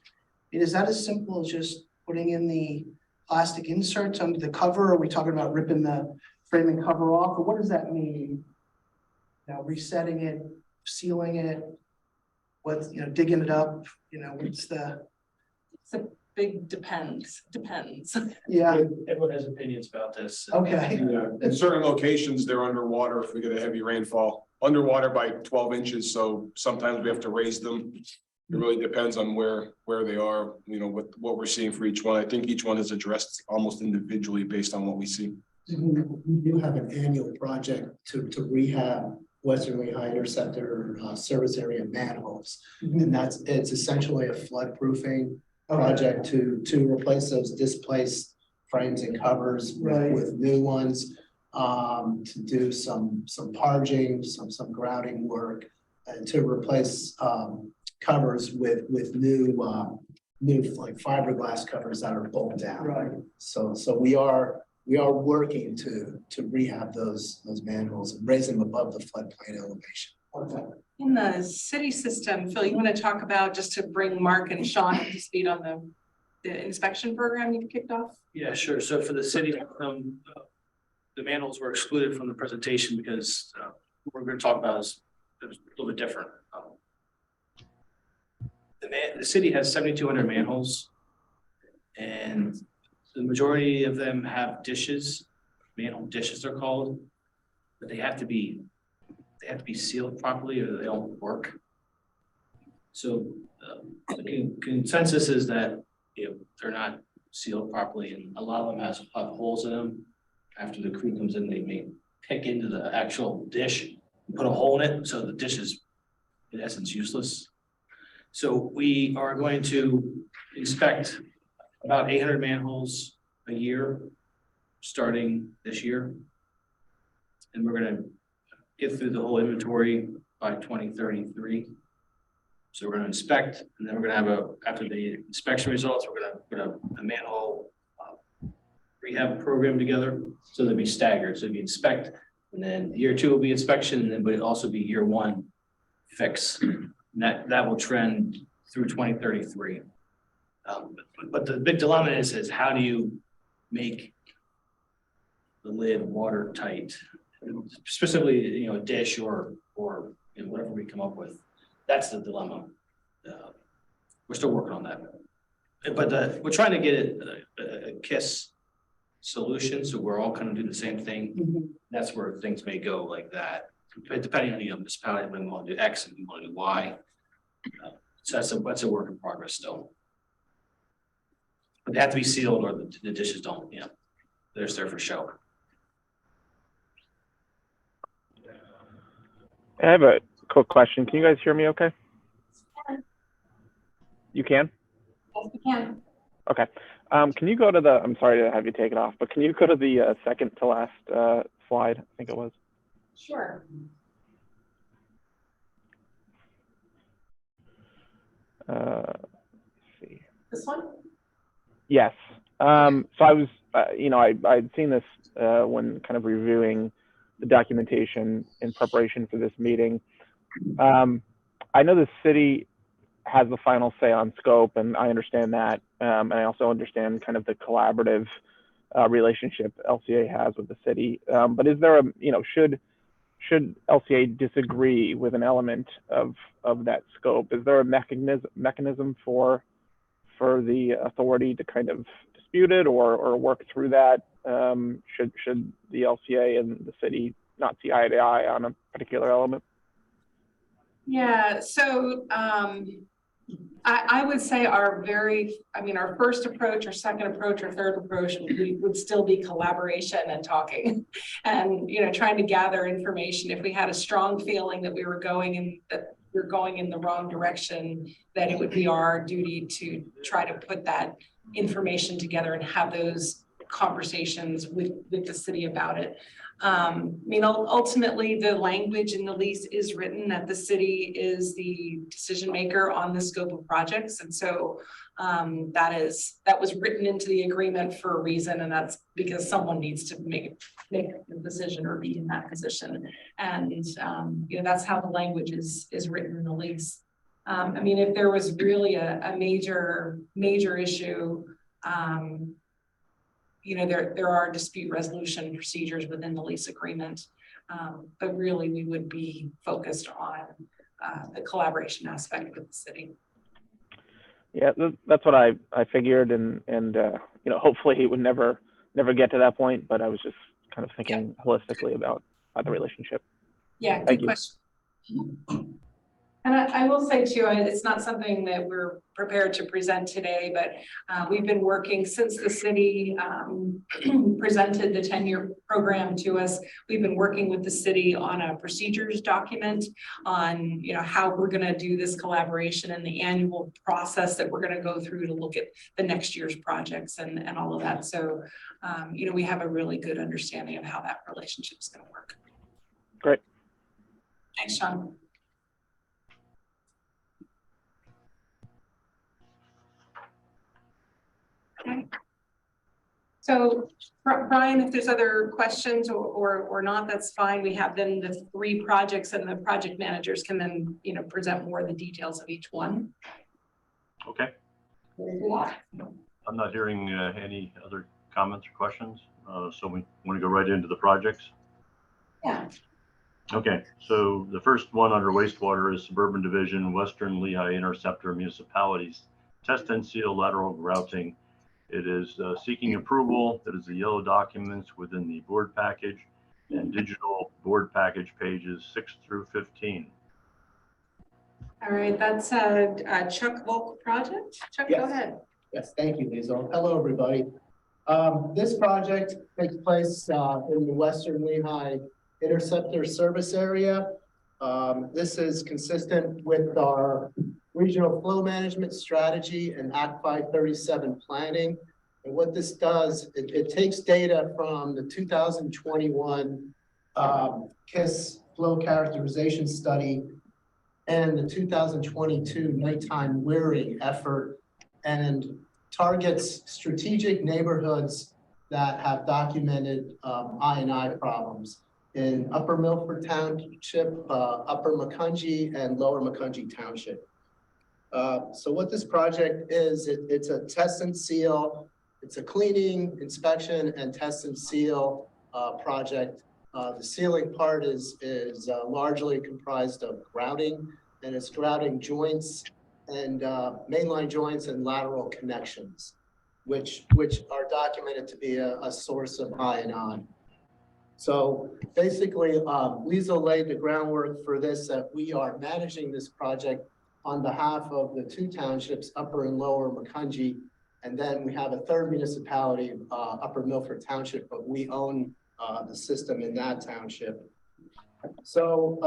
Is that as simple as just putting in the plastic inserts under the cover? Are we talking about ripping the frame and cover off, or what does that mean? Now resetting it, sealing it, what, digging it up, what's the? It's a big depends. Yeah, Everyone has opinions about this. okay. Yeah, in certain locations, they're underwater if we get a heavy rainfall, underwater by 12 inches, so sometimes we have to raise them. It really depends on where they are, what we're seeing for each one. I think each one is addressed almost individually based on what we see. We do have an annual project to rehab Western Lehigh Interceptor service area manholes. And it's essentially a flood proofing project to replace those displaced frames and covers with new ones. To do some parging, some grouting work, and to replace covers with new like fiberglass covers that are bolted down. Right. So we are working to rehab those manholes and raise them above the floodplain elevation. Okay. In the city system, Phil, you want to talk about, just to bring Mark and Sean up to speed on the inspection program you've kicked off? Yeah, sure. So for the city, the manholes were excluded from the presentation because what we're going to talk about is a little bit different. The city has 7,200 manholes, and the majority of them have dishes, manhole dishes they're called, but they have to be sealed properly or they don't work. So the consensus is that they're not sealed properly, and a lot of them have holes in them. After the crew comes in, they may pick into the actual dish and put a hole in it, so the dish is in essence useless. So we are going to inspect about 800 manholes a year, starting this year. And we're going to get through the whole inventory by 2033. So we're going to inspect, and then we're going to have after the inspection results, we're going to put a manhole rehab program together. So they'll be staggered. So we inspect, and then year 2 will be inspection, and then but it'll also be year 1 fix. And that will trend through 2033. But the big dilemma is how do you make the lid watertight, specifically a dish or whatever we come up with. That's the dilemma. We're still working on that, but we're trying to get a KISS solution, so we're all kind of doing the same thing. That's where things may go like that, depending on municipality. We want to do X and we want to do Y. So that's a work in progress still. But they have to be sealed, or the dishes don't. They're just there for show. I have a quick question. Can you guys hear me okay? You can? Yes, we can. Okay. Can you go to the, I'm sorry to have you take it off, but can you go to the second to last slide? I think it was. Sure. Let's see. This one? Yes. So I was, I'd seen this when kind of reviewing the documentation in preparation for this meeting. I know the city has the final say on scope, and I understand that. And I also understand kind of the collaborative relationship LCA has with the city. But is there a, should LCA disagree with an element of that scope, is there a mechanism for the authority to kind of dispute it or work through that? Should the LCA and the city not see eye to eye on a particular element? Yeah, so I would say our first approach or second approach or third approach would still be collaboration and talking and, trying to gather information. If we had a strong feeling that we were going in the wrong direction, that it would be our duty to try to put that information together and have those conversations with the city about it. Ultimately, the language in the lease is written that the city is the decision maker on the scope of projects. And so that was written into the agreement for a reason. And that's because someone needs to make the decision or be in that position. And, that's how the language is written in the lease. If there was really a major issue, there are dispute resolution procedures within the lease agreement, but really we would be focused on the collaboration aspect with the city. Yeah, that's what I figured, and hopefully it would never get to that point. But I was just kind of thinking holistically about the relationship. Yeah, good question. And I will say too, it's not something that we're prepared to present today, but we've been working since the city presented the 10-year program to us. We've been working with the city on a procedures document on, how we're going to do this collaboration and the annual process that we're going to go through to look at the next year's projects and all of that. So, we have a really good understanding of how that relationship is going to work. Great. Thanks, Sean. Okay. So Brian, if there's other questions or not, that's fine. We have then the 3 projects and the project managers can then, present more of the details of each one. Okay. I'm not hearing any other comments or questions. So we want to go right into the projects. Yeah. Okay, so the first one under wastewater is Suburban Division, Western Lehigh Interceptor Municipalities, Test and Seal Lateral Grouting. It is seeking approval. That is the yellow documents within the board package and digital board package pages 6 through 15. All right, that's a Chuck Volk project. Chuck, Yes. Go ahead. Yes, thank you, Liesl. Hello, everybody. This project takes place in the Western Lehigh Interceptor service area. This is consistent with our regional flow management strategy and Act 537 planning. And what this does, it takes data from the 2021 KISS flow characterization study and the 2022 nighttime wearing effort and targets strategic neighborhoods that have documented I&I problems in Upper Milford Township, Upper Macungie, and Lower Macungie Township. So what this project is, it's a test and seal. It's a cleaning, inspection, and test and seal project. The sealing part is largely comprised of grouting, and it's grouting joints and mainline joints and lateral connections, which are documented to be a source of I&I. So basically, Liesl laid the groundwork for this, that we are managing this project on behalf of the 2 townships, Upper and Lower Macungie. And then we have a 3rd municipality, Upper Milford Township, but we own the system in that township. So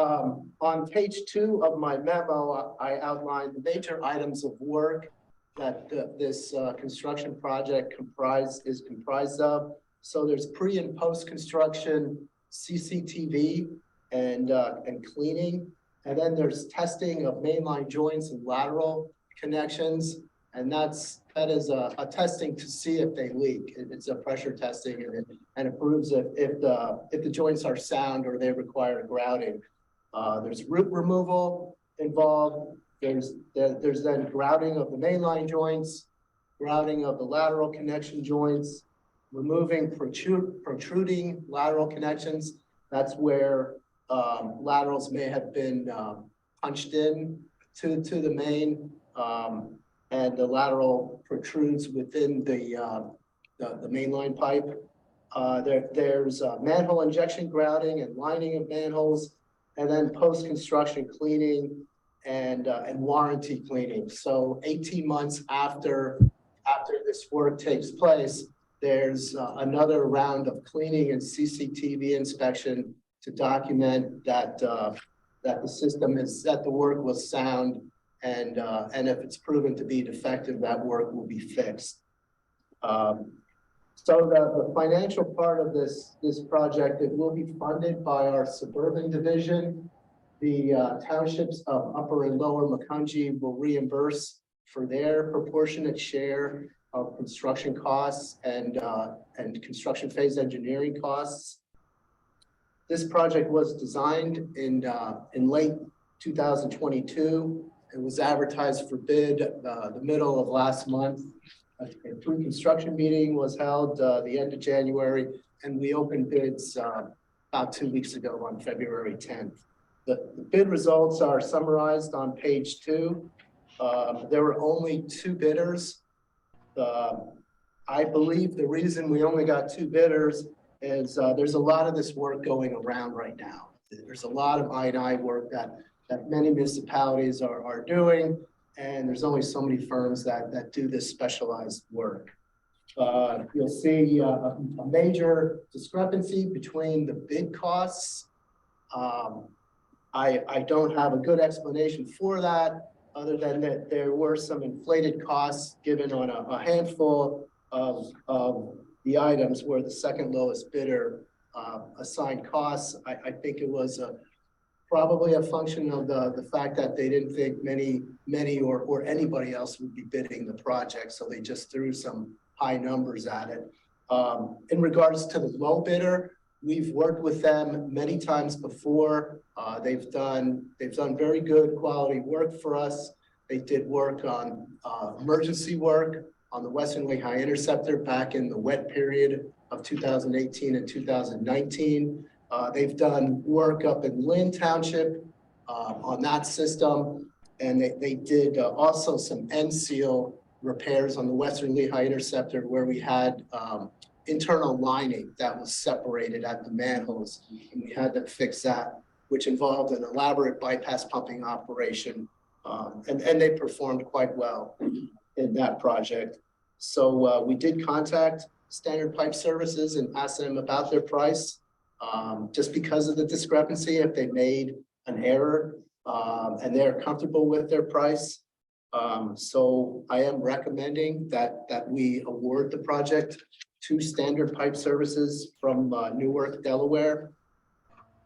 on page 2 of my memo, I outlined the major items of work that this construction project is comprised of. So there's pre and post construction CCTV and cleaning. And then there's testing of mainline joints and lateral connections. And that is a testing to see if they leak. It's a pressure testing, and it proves if the joints are sound or they require grouting. There's root removal involved. There's then grouting of the mainline joints, grouting of the lateral connection joints, removing protruding lateral connections. That's where laterals may have been punched in to the main, and the lateral protrudes within the mainline pipe. There's manhole injection grouting and lining of manholes, and then post-construction cleaning and warranty cleaning. So 18 months after this work takes place, there's another round of cleaning and CCTV inspection to document that the system that the work was sound, and if it's proven to be defective, that work will be fixed. So the financial part of this project, it will be funded by our suburban division. The townships of Upper and Lower Macungie will reimburse for their proportionate share of construction costs and construction phase engineering costs. This project was designed in late 2022. It was advertised for bid the middle of last month. A pre-construction meeting was held the end of January, and we opened bids about 2 weeks ago on February 10th. The bid results are summarized on page 2. There were only 2 bidders. I believe the reason we only got 2 bidders is there's a lot of this work going around right now. There's a lot of I&I work that many municipalities are doing, and there's only so many firms that do this specialized work. You'll see a major discrepancy between the bid costs. I don't have a good explanation for that, other than that there were some inflated costs given on a handful of the items where the second lowest bidder assigned costs. I think it was probably a function of the fact that they didn't think many or anybody else would be bidding the project, so they just threw some high numbers at it. In regards to the low bidder, we've worked with them many times before. They've done very good quality work for us. They did work on emergency work on the Western Lehigh Interceptor back in the wet period of 2018 and 2019. They've done work up in Lynn Township on that system, and they did also some end seal repairs on the Western Lehigh Interceptor where we had internal lining that was separated at the manholes, and we had to fix that, which involved an elaborate bypass pumping operation, and they performed quite well in that project. So we did contact Standard Pipe Services and ask them about their price, just because of the discrepancy, if they made an error and they're comfortable with their price. So I am recommending that we award the project to Standard Pipe Services from Newark, Delaware.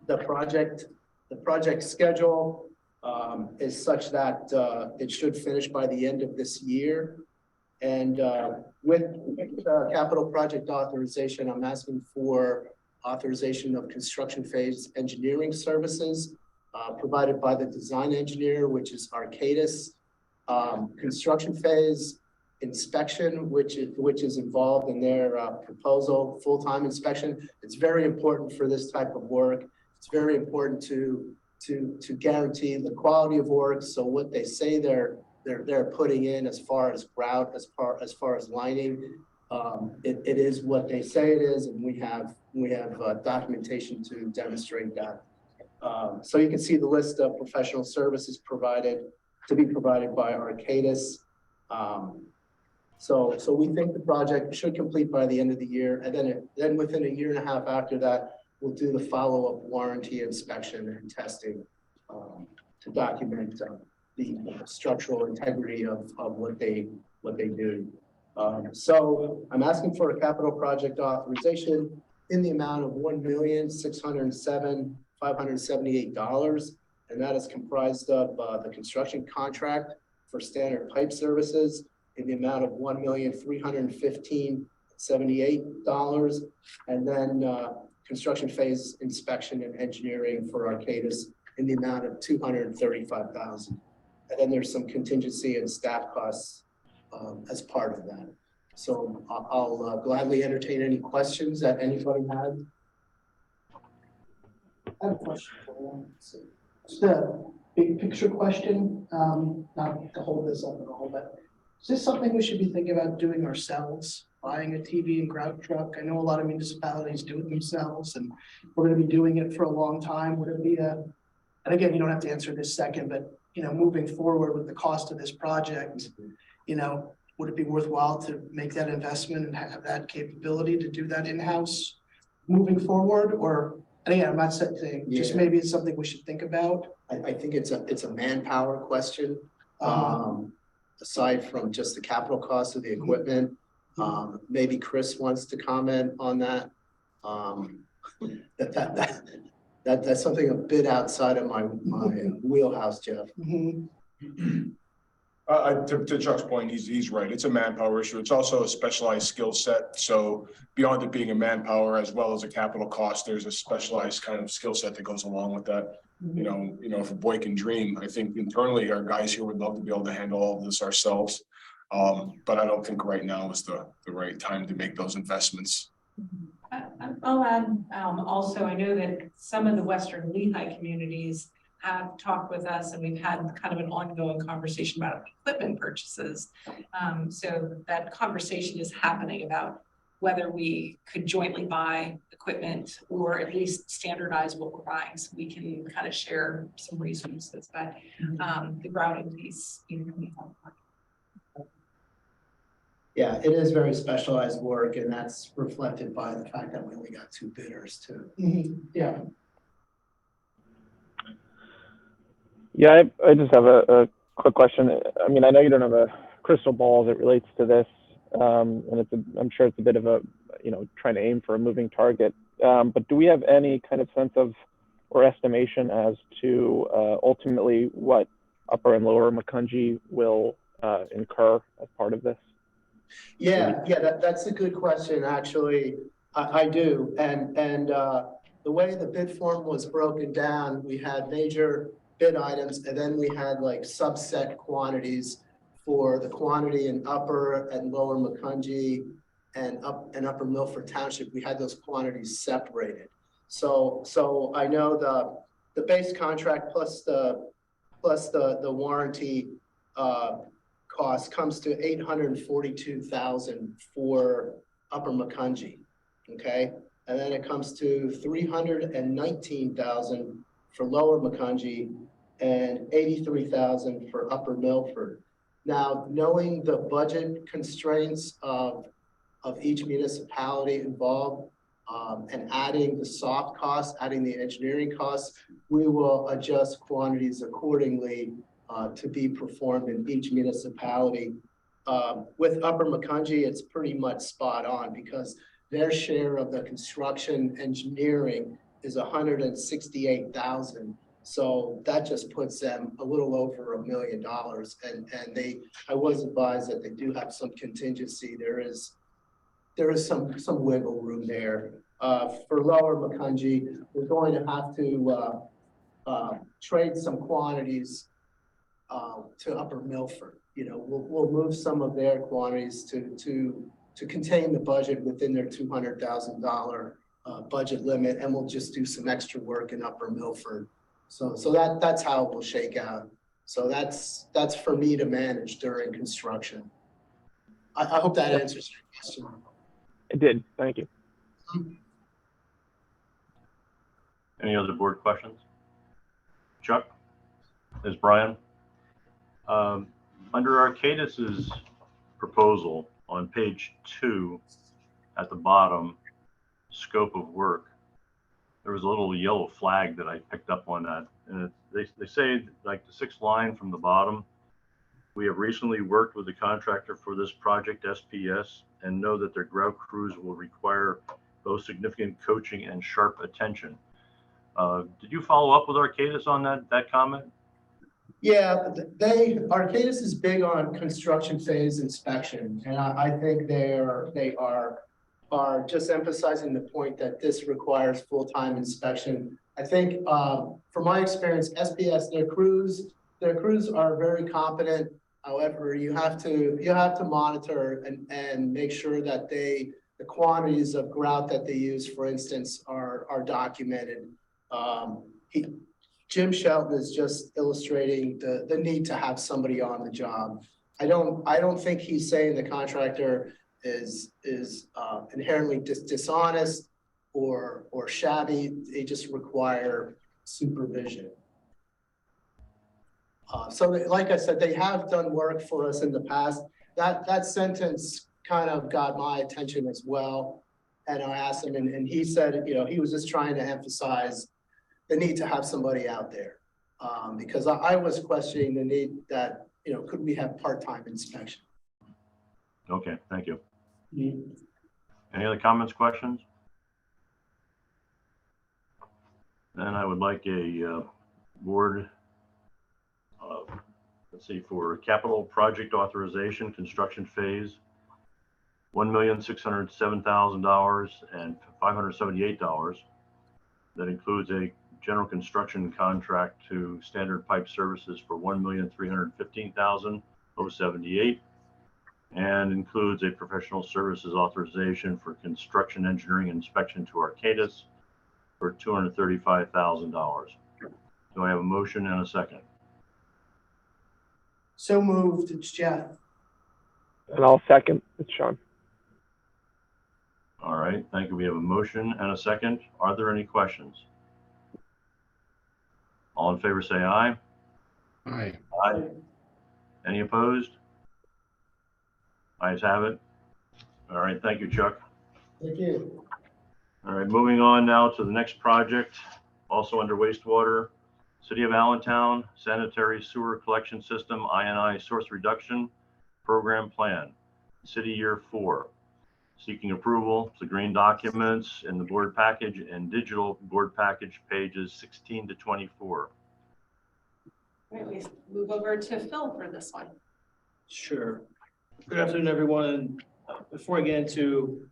The project schedule is such that it should finish by the end of this year. And with capital project authorization, I'm asking for authorization of construction phase engineering services provided by the design engineer, which is Arcadis. Construction phase inspection, which is involved in their proposal, full-time inspection. It's very important for this type of work. It's very important to guarantee the quality of work. So what they say they're putting in as far as grout, as far as lining, it is what they say it is, and we have documentation to demonstrate that. So you can see the list of professional services to be provided by Arcadis. So we think the project should complete by the end of the year, and then within a year and a half after that, we'll do the follow-up warranty inspection and testing to document the structural integrity of what they do. So I'm asking for a capital project authorization in the amount of $1,607,578, and that is comprised of the construction contract for Standard Pipe Services in the amount of $1,315,078, and then construction phase inspection and engineering for Arcadis in the amount of $235,000. And then there's some contingency and staff costs as part of that. So I'll gladly entertain any questions that anybody has. I have a question for you. So, just a big picture question, not to hold this up at all, but is this something we should be thinking about doing ourselves? Buying a TV and grout truck? I know a lot of municipalities do it themselves, and we're gonna be doing it for a long time. Would it be and again, you don't have to answer this second, but moving forward with the cost of this project, would it be worthwhile to make that investment and have that capability to do that in-house moving forward? Or, and again, I'm not saying, just maybe it's something we should think about. I think it's a manpower question. Aside from just the capital cost of the equipment, maybe Chris wants to comment on that. That's something a bit outside of my wheelhouse, Jeff. To Chuck's point, he's right. It's a manpower issue. It's also a specialized skill set. So beyond it being a manpower as well as a capital cost, there's a specialized kind of skill set that goes along with that. If a boy can dream, I think internally our guys here would love to be able to handle all of this ourselves. But I don't think right now is the right time to make those investments. I'll add, also, I know that some of the Western Lehigh communities have talked with us, and we've had kind of an ongoing conversation about equipment purchases. So that conversation is happening about whether we could jointly buy equipment or at least standardize what we're buying, so we can kind of share some resources. But the grouting piece, Yeah, it is very specialized work, and that's reflected by the fact that we only got 2 bidders too. Yeah. Yeah, I just have a quick question. I mean, I know you don't have a crystal ball as it relates to this, and I'm sure it's a bit of a, trying to aim for a moving target. But do we have any kind of sense of or estimation as to ultimately what Upper and Lower Macungie will incur as part of this? Yeah, that's a good question, actually. I do. And the way the bid form was broken down, we had major bid items, and then we had like subset quantities for the quantity in Upper and Lower Macungie and Upper Milford Township. We had those quantities separated. So I know the base contract plus the warranty cost comes to $842,000 for Upper Macungie, okay? And then it comes to $319,000 for Lower Macungie and $83,000 for Upper Milford. Now, knowing the budget constraints of each municipality involved, and adding the soft costs, adding the engineering costs, we will adjust quantities accordingly to be performed in each municipality. With Upper Macungie, it's pretty much spot on because their share of the construction engineering is $168,000. So that just puts them a little over $1 million. And I was advised that they do have some contingency. There is some wiggle room there. For Lower Macungie, we're going to have to trade some quantities to Upper Milford. We'll move some of their quantities to contain the budget within their $200,000 budget limit, and we'll just do some extra work in Upper Milford. So that's how it will shake out. So that's for me to manage during construction. I hope that answers your question. It did. Thank you. Any other board questions? Chuck? Is Brian? Under Arcadis's proposal on page 2 at the bottom, scope of work, there was a little yellow flag that I picked up on that. And they say, like the 6th line from the bottom, we have recently worked with the contractor for this project, SPS, and know that their grout crews will require both significant coaching and sharp attention. Did you follow up with Arcadis on that comment? Yeah, Arcadis is big on construction phase inspection, and I think they are just emphasizing the point that this requires full-time inspection I think, from my experience, SPS, their crews are very competent. However, you have to monitor and make sure that the quantities of grout that they use, for instance, are documented. Jim Shelton is just illustrating the need to have somebody on the job. I don't think he's saying the contractor is inherently dishonest or shabby. They just require supervision. So like I said, they have done work for us in the past. That sentence kind of got my attention as well. And I asked him, and he said, he was just trying to emphasize the need to have somebody out there. Because I was questioning the need that, could we have part-time inspection? Okay, thank you. Any other comments, questions? Then I would like a board, let's see, for capital project authorization, construction phase, $1,607,000 and $578. That includes a general construction contract to Standard Pipe Services for $1,315,078, and includes a professional services authorization for construction engineering inspection to Arcadis for $235,000. Do I have a motion and a second? So moved, it's Jeff. And I'll second. It's Sean. All right, thank you. We have a motion and a second. Are there any questions? All in favor say aye. Aye. Aye. Any opposed? Ayes have it. All right, thank you, Chuck. Thank you. All right, moving on now to the next project, also under wastewater. City of Allentown Sanitary Sewer Collection System INI Source Reduction Program Plan, City Year 4. Seeking approval, the green documents in the board package and digital board package pages 16 to 24. Right, we move over to Phil for this one. Sure. Good afternoon, everyone. Before I get into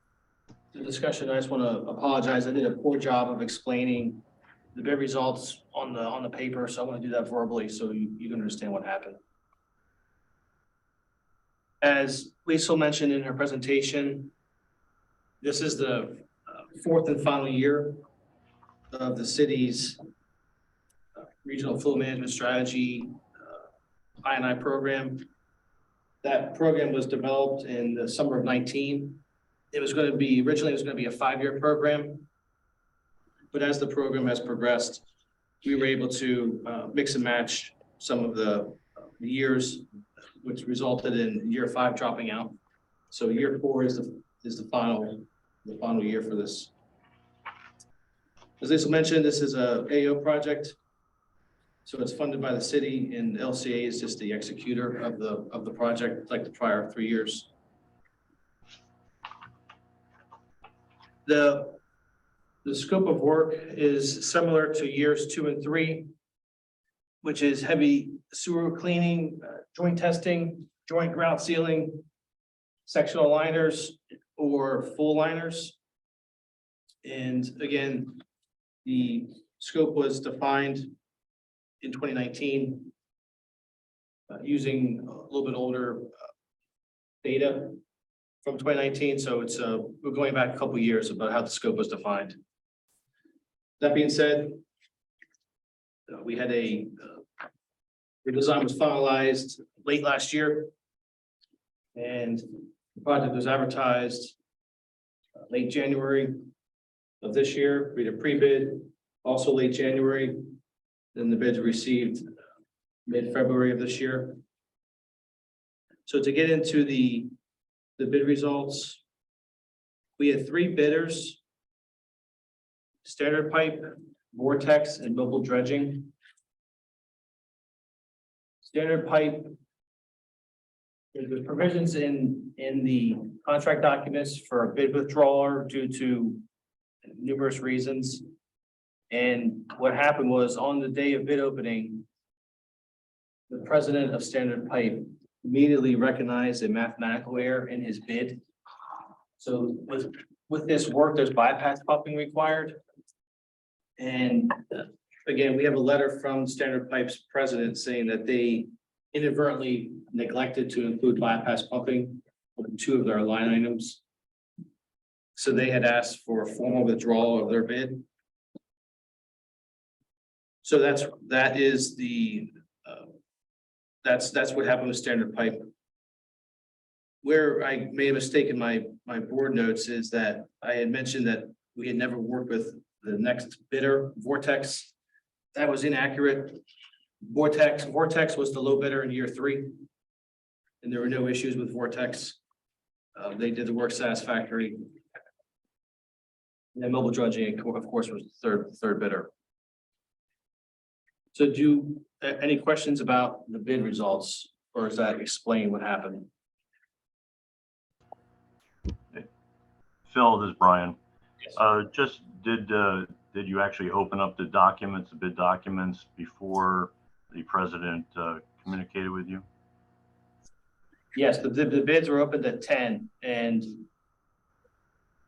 the discussion, I just want to apologize. I did a poor job of explaining the bid results on the paper, so I want to do that verbally so you can understand what happened. As Lisa mentioned in her presentation, this is the fourth and final year of the city's regional fluid management strategy INI program. That program was developed in the summer of 19. Originally it was going to be a 5-year program, but as the program has progressed, we were able to mix and match some of the years, which resulted in year 5 dropping out. So year 4 is the final year for this. As Lisa mentioned, this is a AO project. So it's funded by the city, and LCA is just the executor of the project, like the prior 3 years. The scope of work is similar to years 2 and 3, which is heavy sewer cleaning, joint testing, joint grout sealing, sectional liners or full liners. And again, the scope was defined in 2019 using a little bit older data from 2019. So it's we're going back a couple of years about how the scope was defined. That being said, we had the design was finalized late last year, and the project was advertised late January of this year. We did a pre-bid also late January. Then the bids were received mid-February of this year. So to get into the bid results, we had 3 bidders: Standard Pipe, Vortex, and Mobile Dredging. Standard Pipe, there's provisions in the contract documents for a bid withdrawal due to numerous reasons. And what happened was, on the day of bid opening, the president of Standard Pipe immediately recognized a mathematical error in his bid. So with this work, there's bypass pumping required. And again, we have a letter from Standard Pipe's president saying that they inadvertently neglected to include bypass pumping in 2 of their line items. So they had asked for a formal withdrawal of their bid. So that is the, that's what happened with Standard Pipe. Where I made a mistake in my board notes is that I had mentioned that we had never worked with the next bidder, Vortex. That was inaccurate. Vortex was the low bidder in year 3. And there were no issues with Vortex. They did the work satisfactory. And then Mobile Dredging, of course, was the third bidder. So any questions about the bid results, or does that explain what happened? Phil, this is Brian. Yes. Just did you actually open up the documents, the bid documents, before the president communicated with you? Yes, the bids were opened at 10, and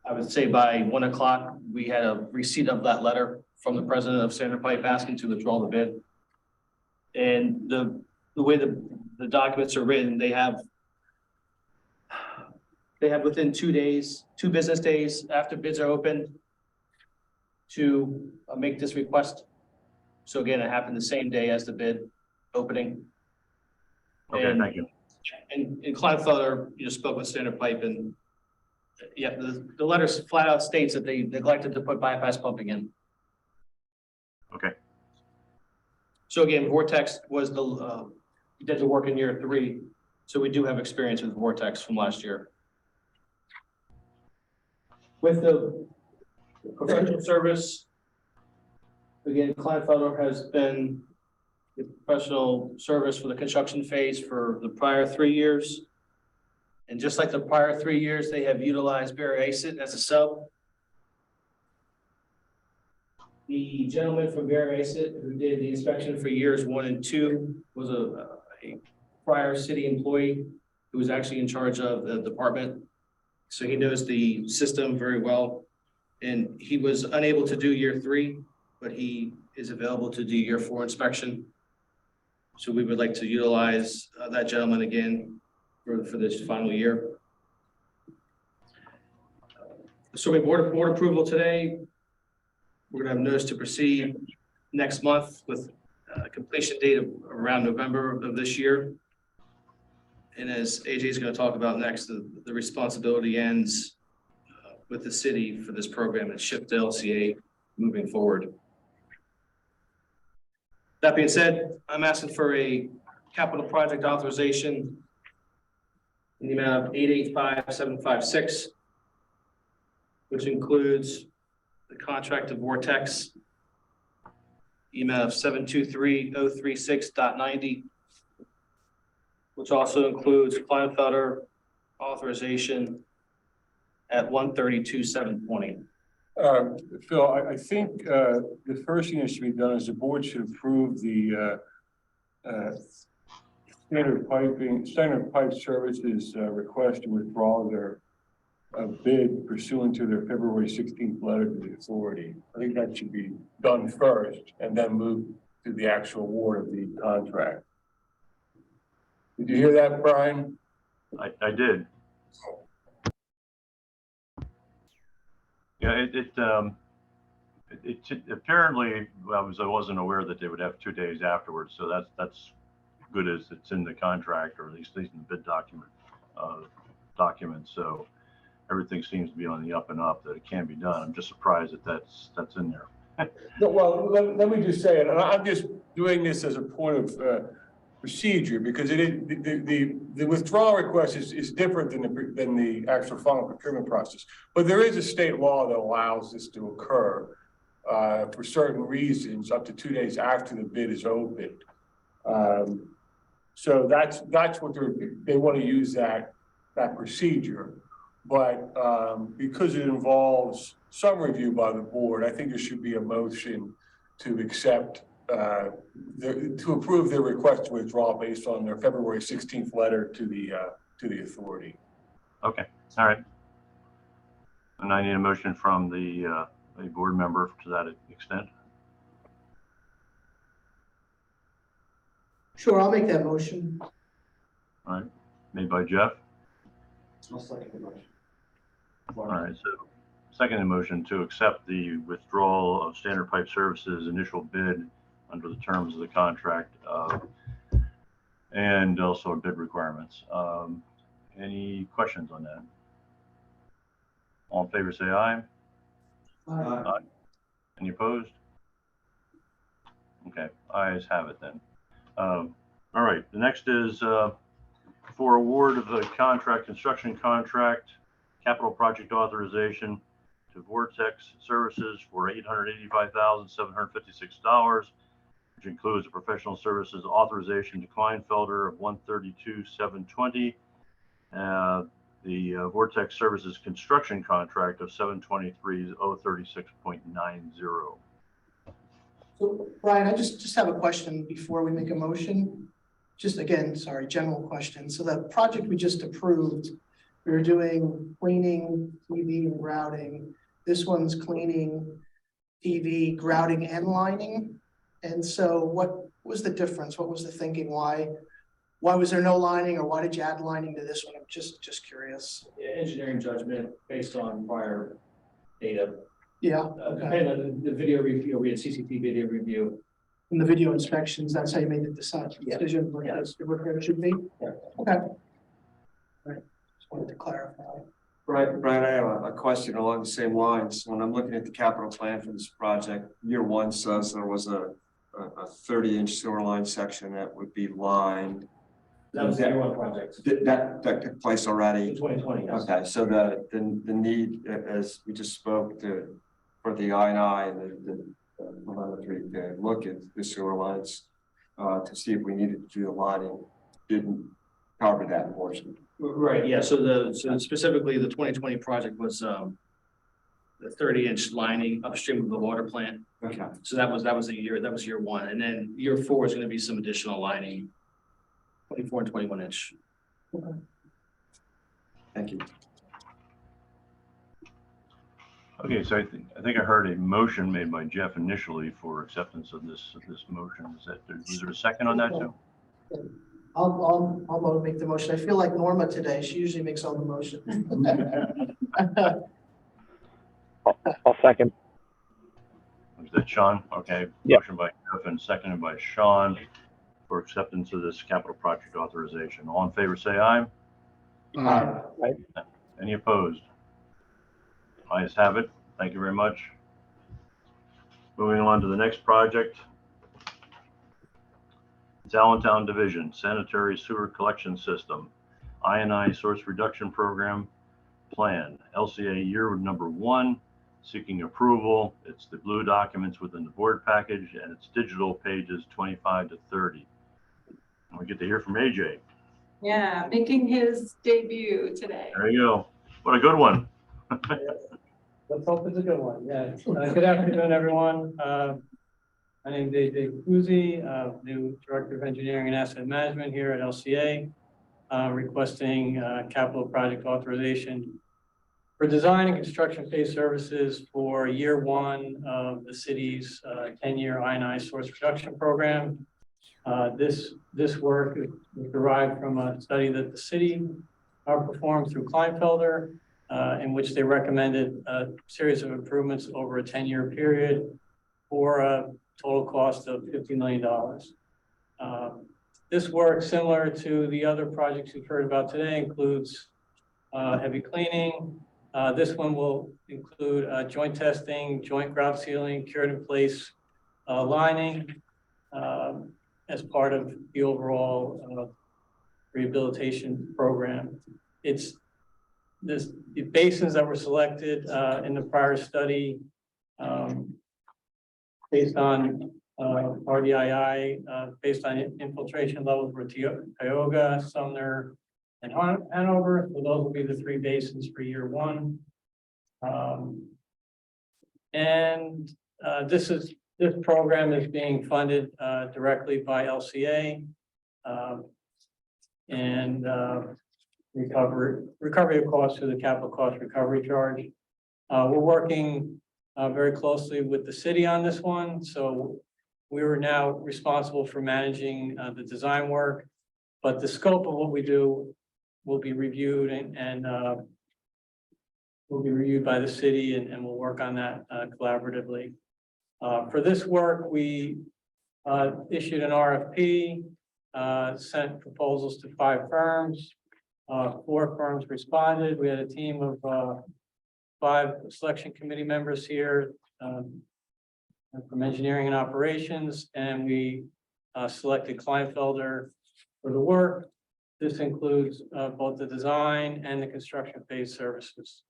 I would say by 1 o'clock, we had a receipt of that letter from the president of Standard Pipe asking to withdraw the bid. And the way the documents are written, they have within 2 business days after bids are opened to make this request. So again, it happened the same day as the bid opening. Okay, thank you. And Kleinfelder, spoke with Standard Pipe, and yeah, the letter flat out states that they neglected to put bypass pumping in. Okay. So again, Vortex was did the work in year 3. So we do have experience with Vortex from last year. With the professional service, again, Kleinfelder has been the professional service for the construction phase for the prior 3 years. And just like the prior 3 years, they have utilized Barry Acet as a sub. The gentleman from Barry Acet who did the inspection for years 1 and 2 was a prior city employee who was actually in charge of the department. So he knows the system very well. And he was unable to do year 3, but he is available to do year 4 inspection. So we would like to utilize that gentleman again for this final year. So we board approval today. We're gonna have notice to proceed next month with completion date of around November of this year. And as AJ is going to talk about next, the responsibility ends with the city for this program and shift to LCA moving forward. That being said, I'm asking for a capital project authorization in the amount of 885,756, which includes the contract of Vortex, the amount of 723,036.90, which also includes Kleinfelder authorization at 132,720. Phil, I think the first thing that should be done is the board should approve the Standard Pipe Services request to withdraw their bid pursuant to their February 16th letter to the authority. I think that should be done first and then move to the actual award of the contract. Did you hear that, Brian? I did. Yeah, it apparently I wasn't aware that they would have 2 days afterwards. So that's good as it's in the contract, or at least in the bid document. So everything seems to be on the up and up, that it can be done. I'm just surprised that that's in there. No, well, let me just say it, and I'm just doing this as a point of procedure, because it is the withdrawal request is different than the actual final procurement process. But there is a state law that allows this to occur for certain reasons up to 2 days after the bid is opened. So that's what they want to use that procedure. But because it involves some review by the board, I think there should be a motion to accept, to approve their request to withdraw based on their February 16th letter to the authority. Okay, all right. And I need a motion from the board member to that extent. Sure, I'll make that motion. All right, made by Jeff. I'll second the motion. All right, so second motion to accept the withdrawal of Standard Pipe Services initial bid under the terms of the contract, and also bid requirements. Any questions on that? All in favor, say aye. Aye. Any opposed? Okay, ayes have it then. All right, the next is for award of the contract, construction contract, capital project authorization to Vortex Services for $885,756, which includes a professional services authorization to Kleinfelder of $132,720, the Vortex Services construction contract of $723,036.90. So Brian, I just have a question before we make a motion. Just again, sorry, general question. So the project we just approved, we were doing cleaning, TV and grouting. This one's cleaning, TV, grouting and lining. And so what was the difference? What was the thinking? Why was there no lining, or why did you add lining to this one? I'm just curious. Engineering judgment based on prior data. Yeah, Depending on the video review, we had CCTV video review. in the video inspections, that's how you made the decision, what it should be? Yeah. Okay. All right, just wanted to clarify. Brian, I have a question along the same lines. When I'm looking at the capital plan for this project, year one says there was a 30-inch sewer line section that would be lined. That was the year one project. That took place already. In 2020. Yes. Okay, so the need, as we just spoke to, for the I&I and the telemetry to look at the sewer lines to see if we needed to do the lining, didn't cover that portion. Right, yeah, so specifically the 2020 project was the 30-inch lining upstream of the water plant. Okay. So that was year one, and then year four is going to be some additional lining, 24 and 21 inch. Thank you. Okay, so I think I heard a motion made by Jeff initially for acceptance of this motion. Was there a second on that too? I'll make the motion. I feel like Norma today. She usually makes all the motions. I'll second. Was that Sean? Okay. Yep. Motion by Jeff and seconded by Sean for acceptance of this capital project authorization. All in favor, say aye. Aye. Any opposed? Ayes have it. Thank you very much. Moving on to the next project. It's Allentown Division Sanitary Sewer Collection System, I&I Source Reduction Program Plan, LCA year number 1, seeking approval. It's the blue documents within the board package, and it's digital pages 25 to 30. And we get to hear from AJ. Yeah, making his debut today. There you go. What a good one. Let's hope it's a good one. Yeah. Good afternoon, everyone. My name is AJ Kuzi, new Director of Engineering and Asset Management here at LCA, requesting capital project authorization for design and construction phase services for year one of the city's 10-year I&I source reduction program. This work is derived from a study that the city performed through Kleinfelder, in which they recommended a series of improvements over a 10-year period for a total cost of $50 million. This work, similar to the other projects you've heard about today, includes heavy cleaning. This one will include joint testing, joint grout sealing, cured in place lining as part of the overall rehabilitation program. The basins that were selected in the prior study based on RDII, based on infiltration levels were Tioga, Sumner, and Hanover. So those will be the 3 basins for year one. This program is being funded directly by LCA and recovery of costs through the capital cost recovery charge. We're working very closely with the city on this one. So We were now responsible for managing the design work, but the scope of what we do will be reviewed and will be reviewed by the city, and we'll work on that collaboratively. For this work, we issued an RFP, sent proposals to 5 firms. 4 firms responded. We had a team of 5 selection committee members here from engineering and operations, and we selected Kleinfelder for the work. This includes both the design and the construction phase services.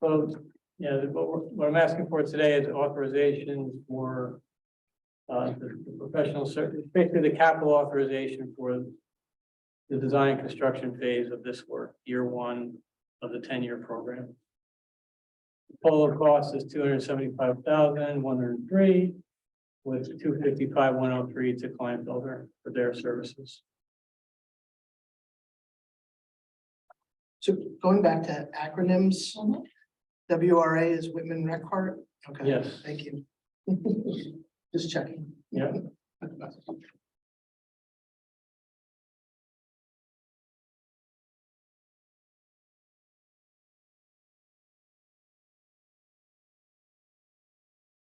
So, yeah, what I'm asking for today is authorization for the professional service, basically the capital authorization for the design and construction phase of this work, year 1 of the 10-year program. The total cost is $275,103, with $255,103 to Kleinfelder for their services. So going back to acronyms, WRA is Whitman Reckart? Okay. Yes. Thank you. Just checking. Yeah.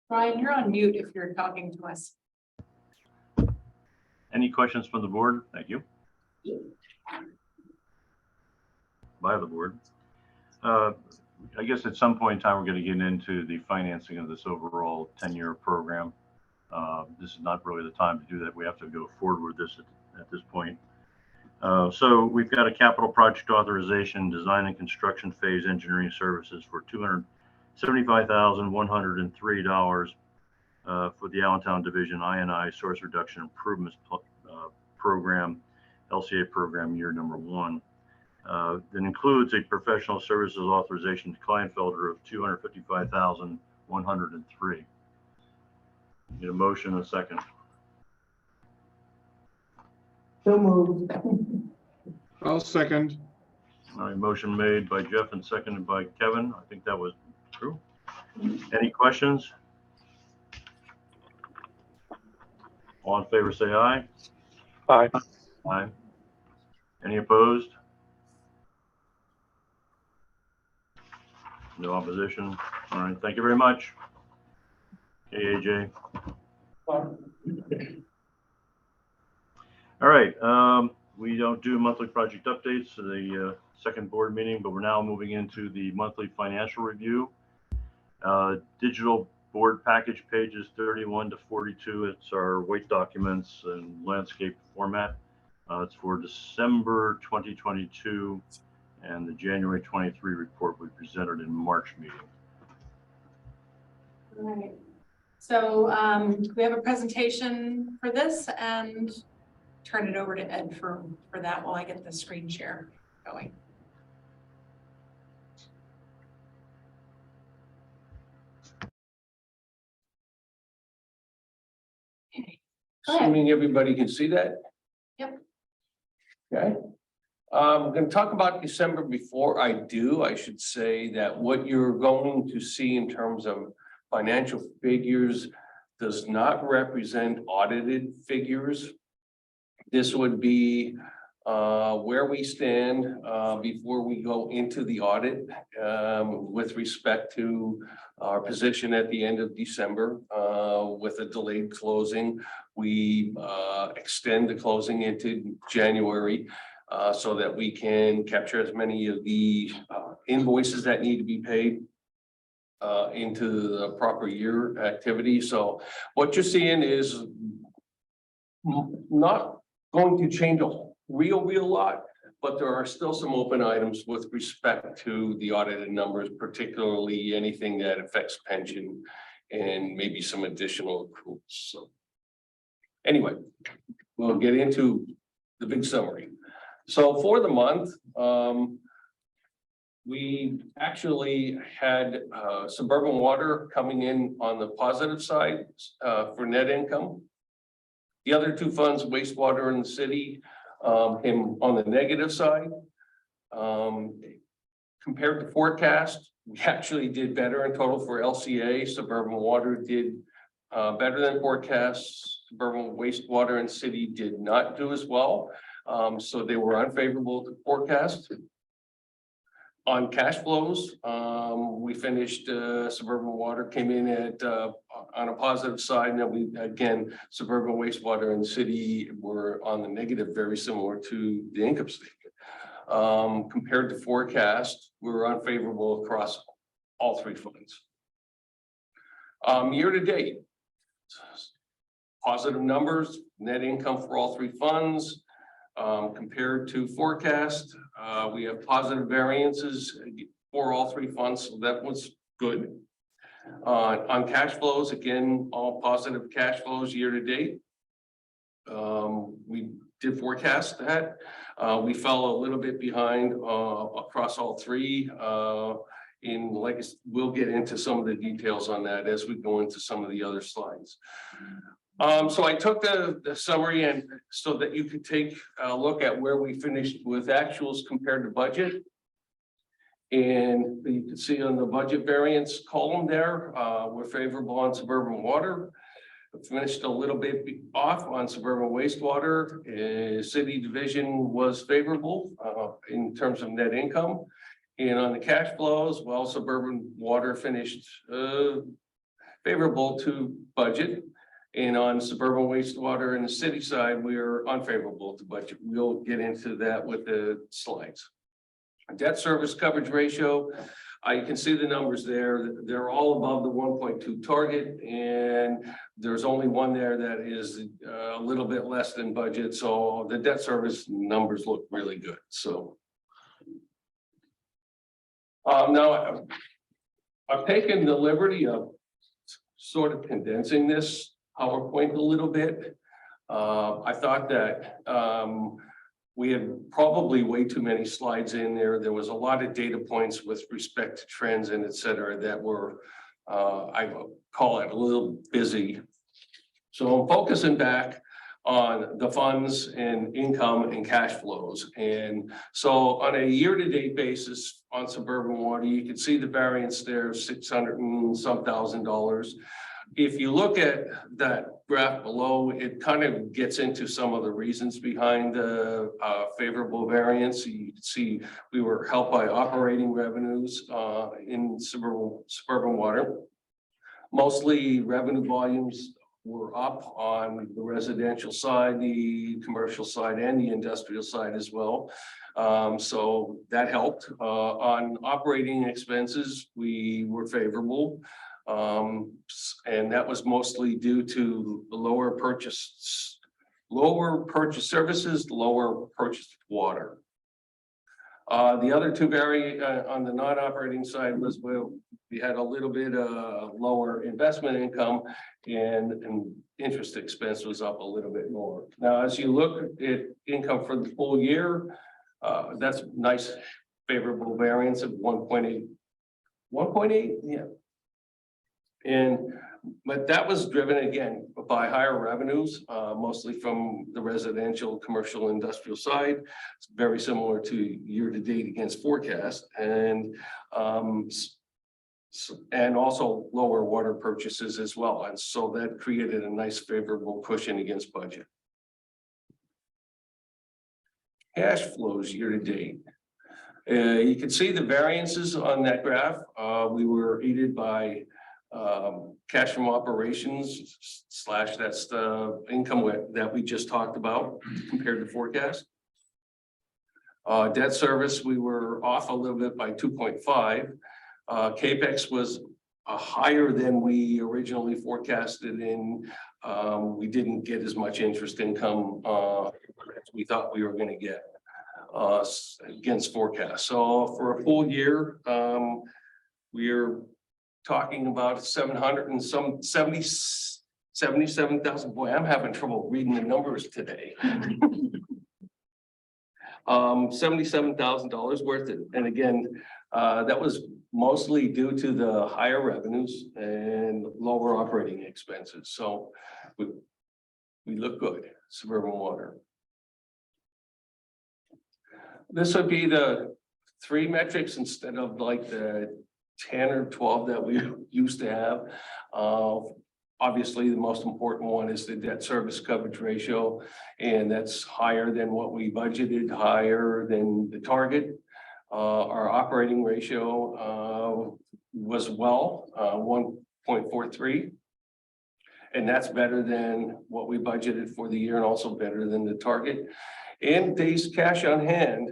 Brian, you're on mute if you're talking to us. Any questions from the board? Thank you. By the board. I guess at some point in time, we're going to get into the financing of this overall 10-year program. This is not really the time to do that. We have to go forward with this at this point. So we've got a capital project authorization, design and construction phase engineering services for $275,103 for the Allentown Division I&I Source Reduction Improvements Program, LCA program year number 1. That includes a professional services authorization to Kleinfelder of $255,103. Need a motion and a second. So moved. I'll second. All right, motion made by Jeff and seconded by Kevin. I think that was true. Any questions? All in favor, say aye. Aye. Aye. Any opposed? No opposition. All right, thank you very much. Okay, AJ. All right, we don't do monthly project updates for the second board meeting, but we're now moving into the monthly financial review. Digital board package pages 31 to 42. It's our weight documents and landscape format. It's for December 2022, and the January 23 report we presented in March meeting. All right. So we have a presentation for this, and turn it over to Ed for that while I get the screen share going. Assuming everybody can see that? Yep. Okay. I'm going to talk about December. Before I do, I should say that what you're going to see in terms of financial figures does not represent audited figures. This would be where we stand before we go into the audit with respect to our position at the end of December with a delayed closing. We extend the closing into January so that we can capture as many of the invoices that need to be paid into the proper year activity. So what you're seeing is not going to change a real lot, but there are still some open items with respect to the audited numbers, particularly anything that affects pension and maybe some additional accruals. So anyway, we'll get into the big summary. So for the month, we actually had Suburban Water coming in on the positive side for net income. The other 2 funds, wastewater and the city, came on the negative side. Compared to forecast, we actually did better in total for LCA. Suburban Water did better than forecast. Suburban wastewater and city did not do as well. So they were unfavorable to forecast. On cash flows, we finished, suburban water came in at, on a positive side. And then we, again, suburban wastewater and city were on the negative, very similar to the income statement. Compared to forecast, we were unfavorable across all three funds. Year to date, positive numbers, net income for all three funds. Compared to forecast, we have positive variances for all three funds, so that was good. On cash flows, again, all positive cash flows year to date. We did forecast that. We fell a little bit behind across all three. We'll get into some of the details on that as we go into some of the other slides. So I took the summary and so that you could take a look at where we finished with actuals compared to budget. And you can see on the budget variance column there, we're favorable on suburban water. Finished a little bit off on suburban wastewater. City division was favorable in terms of net income. And on the cash flows, well, suburban water finished favorable to budget. And on suburban wastewater and the city side, we are unfavorable to budget. We'll get into that with the slides. Debt service coverage ratio, you can see the numbers there. They're all above the 1.2 target, and there's only one there that is a little bit less than budget. So the debt service numbers look really good. So now I've taken the liberty of sort of condensing this PowerPoint a little bit. I thought that we had probably way too many slides in there. There was a lot of data points with respect to trends and et cetera that were, I call it a little busy. So I'm focusing back on the funds and income and cash flows. And so on a year-to-date basis on suburban water, you can see the variance there, $600 and some thousand. If you look at that graph below, it kind of gets into some of the reasons behind the favorable variance. You can see we were helped by operating revenues in suburban water. Mostly revenue volumes were up on the residential side, the commercial side, and the industrial side as well. So that helped. On operating expenses, we were favorable. And that was mostly due to the lower purchase services, lower purchased water. The other two on the non-operating side was we had a little bit lower investment income and interest expense was up a little bit more. Now, as you look at income for the full year, that's nice favorable variance of 1.8. 1.8, yeah. But that was driven again by higher revenues, mostly from the residential, commercial, industrial side. It's very similar to year to date against forecast, and also lower water purchases as well. And so that created a nice favorable cushion against budget. Cash flows year to date. You can see the variances on that graph. We were aided by cash from operations / that's the income that we just talked about compared to forecast. Debt service, we were off a little bit by 2.5. CAPEX was higher than we originally forecasted in. We didn't get as much interest income as we thought we were going to get against forecast. So for a full year, we're talking about 77,000. Boy, I'm having trouble reading the numbers today. $77,000 worth of, and again, that was mostly due to the higher revenues and lower operating expenses. So we look good, suburban water. This would be the 3 metrics instead of like the 10 or 12 that we used to have. obviously, the most important one is the debt service coverage ratio, and that's higher than what we budgeted, higher than the target. Our operating ratio was 1.43. And that's better than what we budgeted for the year and also better than the target. And days cash on hand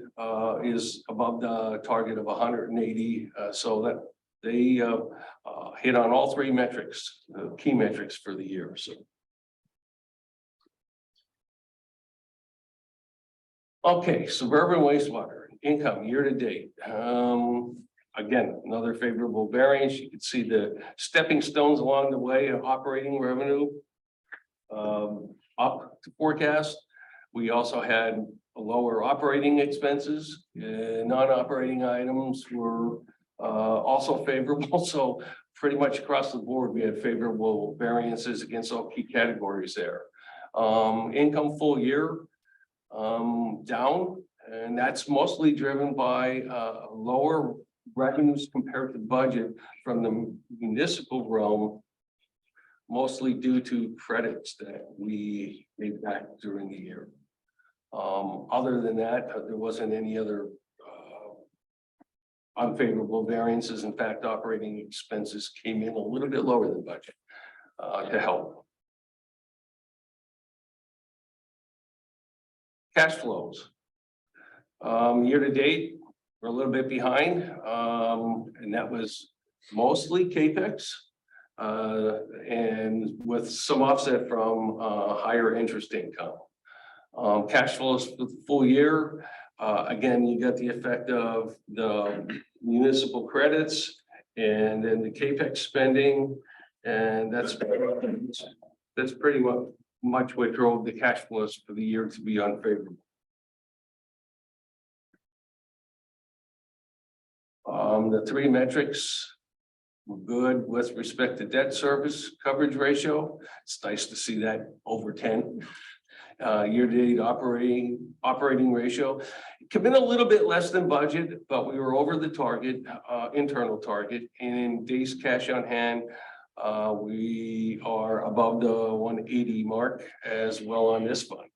is above the target of 180, so that they hit on all three metrics, key metrics for the year. So. Okay, suburban wastewater income year to date. Again, another favorable variance. You can see the stepping stones along the way of operating revenue up to forecast. We also had lower operating expenses. Non-operating items were also favorable. So pretty much across the board, we had favorable variances against all key categories there. Income full year down, and that's mostly driven by lower revenues compared to budget from the municipal realm, mostly due to credits that we made back during the year. Other than that, there wasn't any other unfavorable variances. In fact, operating expenses came in a little bit lower than budget to help. Cash flows. Year to date, we're a little bit behind, and that was mostly CAPEX, and with some offset from higher interest income. Cash flows for the full year, again, you got the effect of the municipal credits and then the CAPEX spending, and that's pretty much what drove the cash flows for the year to be unfavorable. The three metrics were good with respect to debt service coverage ratio. It's nice to see that over 10. Year-to-date operating ratio came in a little bit less than budget, but we were over the target, internal target. And in days cash on hand, we are above the 180 mark as well on this fund.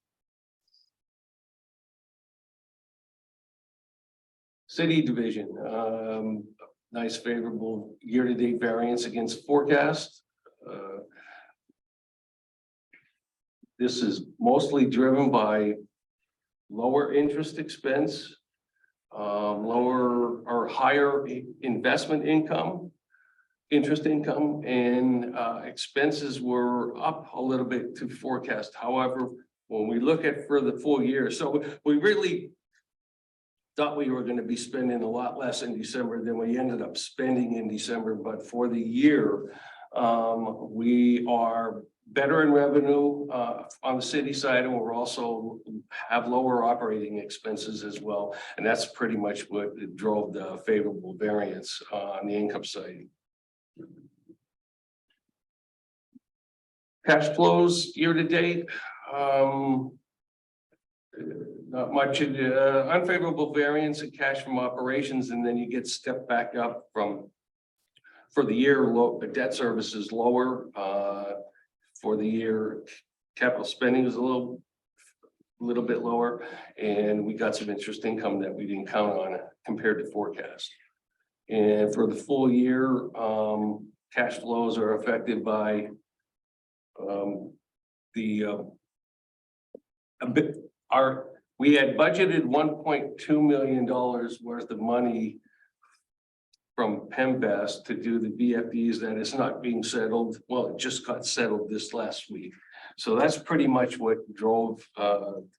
City division, nice favorable year-to-date variance against forecast. This is mostly driven by lower interest expense, lower or higher investment income, interest income, and expenses were up a little bit to forecast. However, when we look at for the full year, so we really thought we were going to be spending a lot less in December than we ended up spending in December. But for the year, we are better in revenue on the city side, and we're also have lower operating expenses as well. And that's pretty much what drove the favorable variance on the income side. Cash flows year to date. Not much unfavorable variance in cash from operations, and then you get stepped back up from for the year. The debt service is lower for the year. Capital spending is a little bit lower, and we got some interest income that we didn't count on compared to forecast. And for the full year, cash flows are affected by we had budgeted $1.2 million worth of money from PEMBAS to do the BFDs that is not being settled. Well, it just got settled this last week. So that's pretty much what drove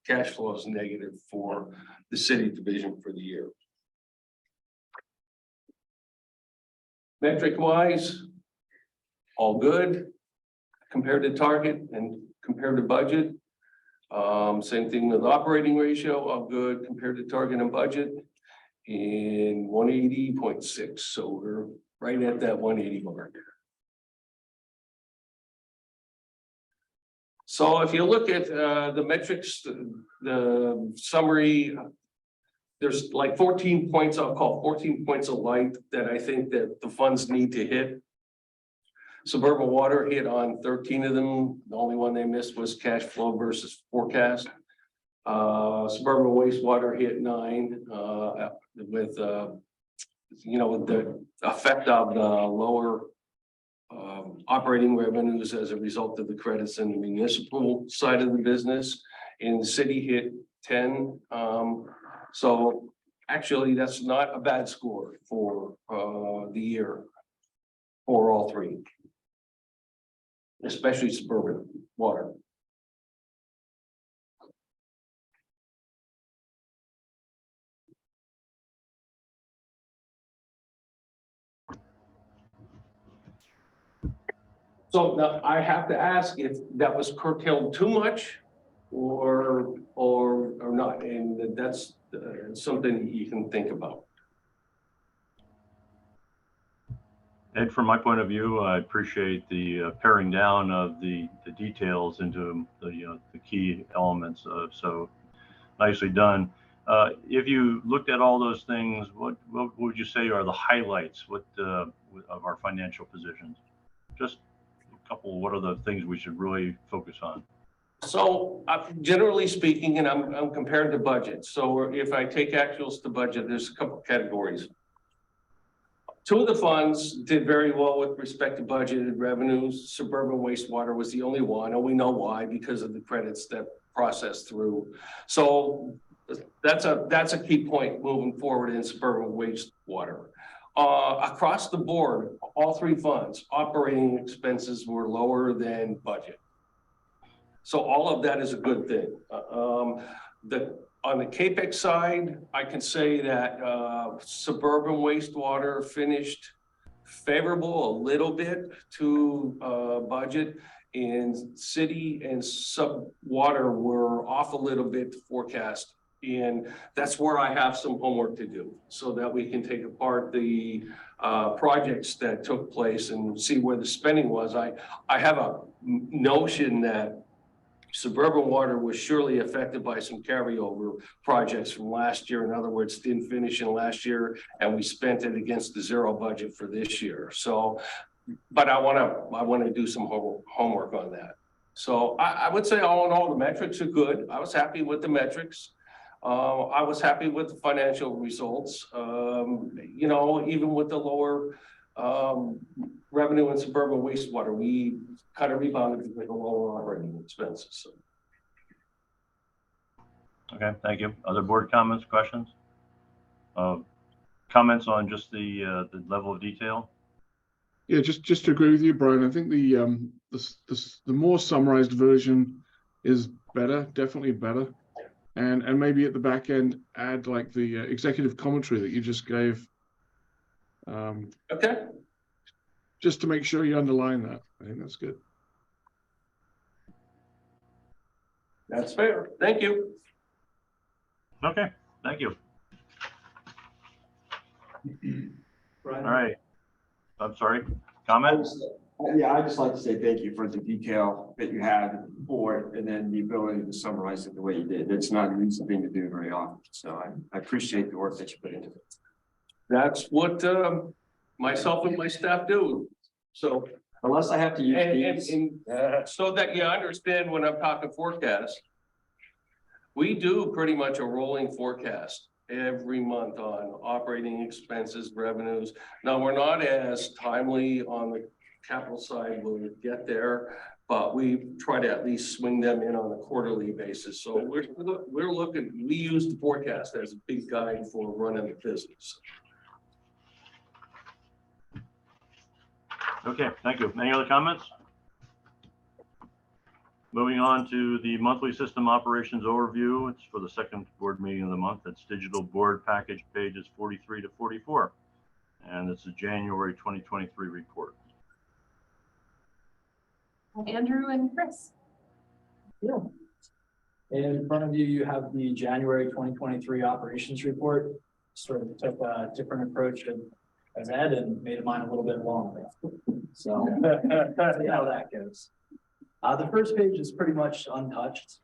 cash flows negative for the city division for the year. Metric wise, all good compared to target and compared to budget. Same thing with operating ratio, all good compared to target and budget, in 180.6. So we're right at that 180 mark. So if you look at the metrics, the summary, there's like 14 points, I'll call 14 points of light that I think that the funds need to hit. Suburban Water hit on 13 of them. The only one they missed was cash flow versus forecast. Suburban Wastewater hit 9, with, with the effect of the lower operating revenues as a result of the credits in the municipal side of the business. And the city hit 10. So actually, that's not a bad score for the year for all three, especially Suburban Water. So now I have to ask if that was curtailed too much or not, and that's something you can think about. Ed, from my point of view, I appreciate the paring down of the details into the key elements. So nicely done. If you looked at all those things, what would you say are the highlights of our financial positions? Just a couple. What are the things we should really focus on? So generally speaking, and I'm comparing to budget. So if I take actuals to budget, there's a couple categories. Two of the funds did very well with respect to budgeted revenues. Suburban Wastewater was the only one, and we know why, because of the credits that processed through. So that's a key point moving forward in Suburban Wastewater. Across the board, all three funds, operating expenses were lower than budget. So all of that is a good thing. On the CAPEX side, I can say that Suburban Wastewater finished favorable a little bit to budget, and city and sub water were off a little bit to forecast. And that's where I have some homework to do so that we can take apart the projects that took place and see where the spending was. I have a notion that Suburban Water was surely affected by some carryover projects from last year. In other words, didn't finish in last year, and we spent it against the zero budget for this year. So, but I want to do some homework on that. So I would say all in all, the metrics are good. I was happy with the metrics. I was happy with the financial results. Even with the lower revenue in Suburban Wastewater, we kind of rebounded with the lower operating expenses. So. Okay, thank you. Other board comments, questions? Comments on just the level of detail? Yeah, just to agree with you, Brian. I think the more summarized version is better, definitely better, and maybe at the back end add like the executive commentary that you just gave. Okay. Just to make sure you underline that. I think that's good. That's fair. Thank you. Okay, thank you. Brian? All right. I'm sorry, comments? Yeah, I'd just like to say thank you for the detail that you had in the report and then the ability to summarize it the way you did. It's not an easy thing to do very often. So I appreciate the work that you put into it. That's what myself and my staff do. So Unless I have to use so that you understand when I'm talking forecast, we do pretty much a rolling forecast every month on operating expenses, revenues. Now, we're not as timely on the capital side when we get there, but we try to at least swing them in on a quarterly basis. So we're looking, we use the forecast as a big guide for running the business. Okay, thank you. Any other comments? Moving on to the monthly system operations overview. It's for the second board meeting of the month. It's digital board package pages 43 to 44. And it's a January 2023 report. Andrew and Chris. Yeah. And in front of you, you have the January 2023 operations report. Sort of took a different approach as Ed and made mine a little bit longer. So see how that goes. The first page is pretty much untouched.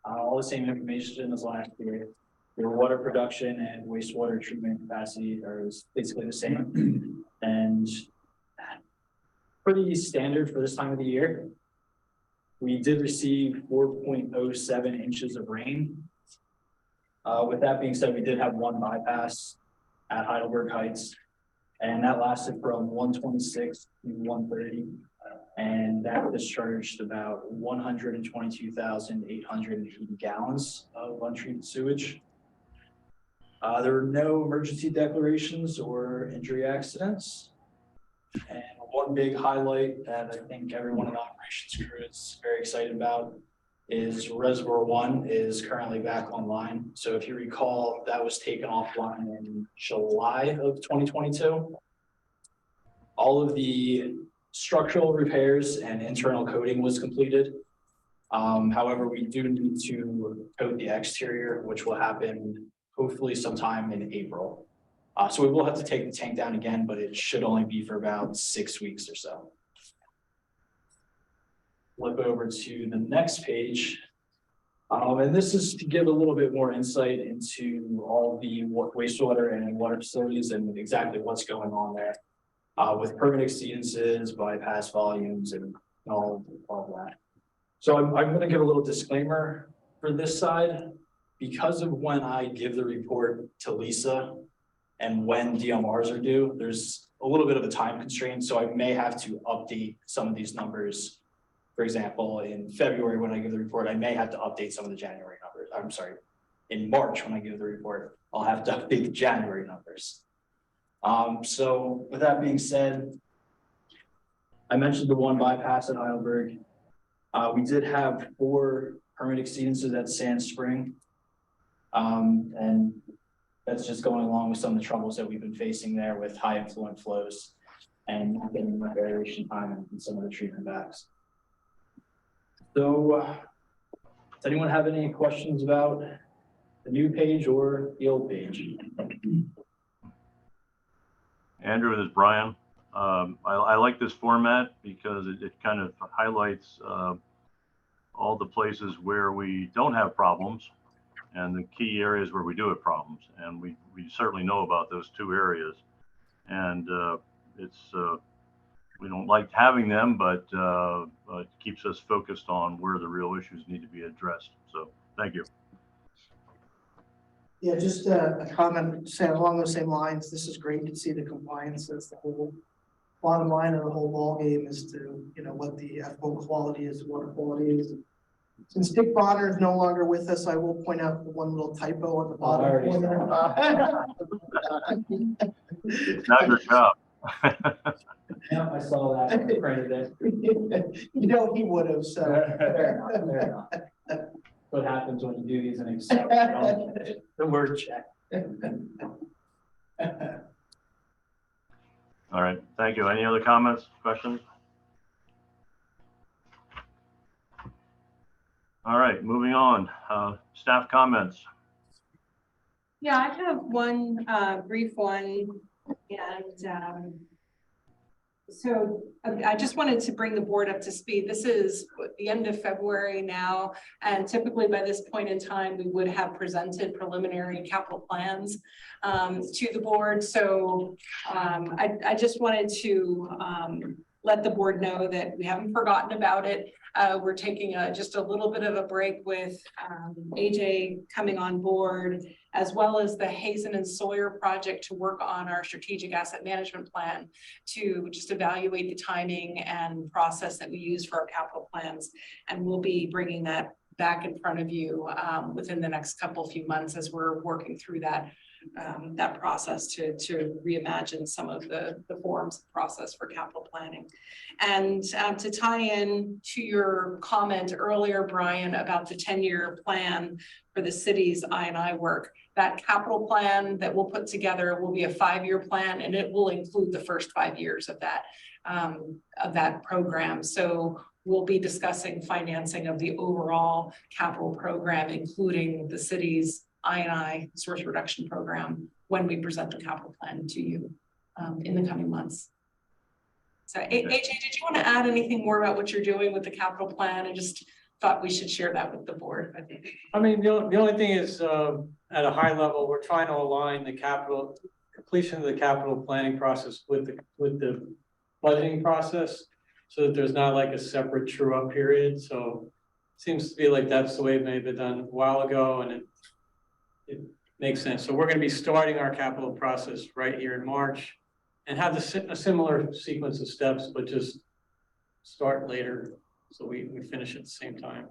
All the same information as last year. Your water production and wastewater treatment capacity are basically the same. And pretty standard for this time of the year. We did receive 4.07 inches of rain. With that being said, we did have one bypass at Heidelberg Heights, and that lasted from 126 to 130. And that discharged about 122,880 gallons of untreated sewage. There were no emergency declarations or injury accidents. And one big highlight that I think everyone in the operations crew is very excited about is Reservoir 1 is currently back online. So if you recall, that was taken offline in July of 2022. All of the structural repairs and internal coating was completed. However, we do need to coat the exterior, which will happen hopefully sometime in April. So we will have to take the tank down again, but it should only be for about 6 weeks or so. Flip over to the next page. And this is to give a little bit more insight into all the wastewater and water facilities and exactly what's going on there. With permit exceedances, bypass volumes, and all that. So I'm going to give a little disclaimer for this side. Because of when I give the report to Lisa and when DMRs are due, there's a little bit of a time constraint. So I may have to update some of these numbers. For example, in February, when I give the report, I may have to update some of the January numbers. I'm sorry, in March, when I give the report, I'll have to update the January numbers. So with that being said, I mentioned the one bypass at Heidelberg. We did have 4 permit exceedances at Sand Spring. And that's just going along with some of the troubles that we've been facing there with high influent flows and not getting enough aeration time in some of the treatment backs. So, does anyone have any questions about the new page or the old page? Andrew, this is Brian. I like this format because it kind of highlights all the places where we don't have problems and the key areas where we do have problems. And we certainly know about those 2 areas. And we don't like having them, but it keeps us focused on where the real issues need to be addressed. So thank you. Yeah, just a comment saying along those same lines, this is great to see the compliance. That's the whole bottom line of the whole ball game is to, what the ethical quality is, water quality is. Since Dick Bonner is no longer with us, I will point out the one little typo on the bottom corner. It's not your job. Yeah, I saw that. I printed it. He would have, so. Fair enough. What happens when you do these in Excel? The word check. All right, thank you. Any other comments, questions? All right, moving on. Staff comments. Yeah, I have one brief one, and so I just wanted to bring the board up to speed. This is the end of February now, and typically by this point in time, we would have presented preliminary capital plans to the board. So I just wanted to let the board know that we haven't forgotten about it. We're taking just a little bit of a break with AJ coming on board, as well as the Hazen and Sawyer project to work on our strategic asset management plan to just evaluate the timing and process that we use for our capital plans. And we'll be bringing that back in front of you within the next few months as we're working through that process to reimagine some of the forms of process for capital planning. And to tie in to your comment earlier, Brian, about the 10-year plan for the city's I&I work, that capital plan that we'll put together will be a 5-year plan, and it will include the first 5 years of that program. So we'll be discussing financing of the overall capital program, including the city's I&I source reduction program when we present the capital plan to you in the coming months. So AJ, did you want to add anything more about what you're doing with the capital plan? I just thought we should share that with the board, I think. I mean, the only thing is at a high level, we're trying to align the completion of the capital planning process with the budgeting process. so that there's not like a separate true up period, so it seems to be like that's the way it may have been done a while ago, and it makes sense. So we're gonna be starting our capital process right here in March and have a similar sequence of steps, but just start later, so we finish at the same time.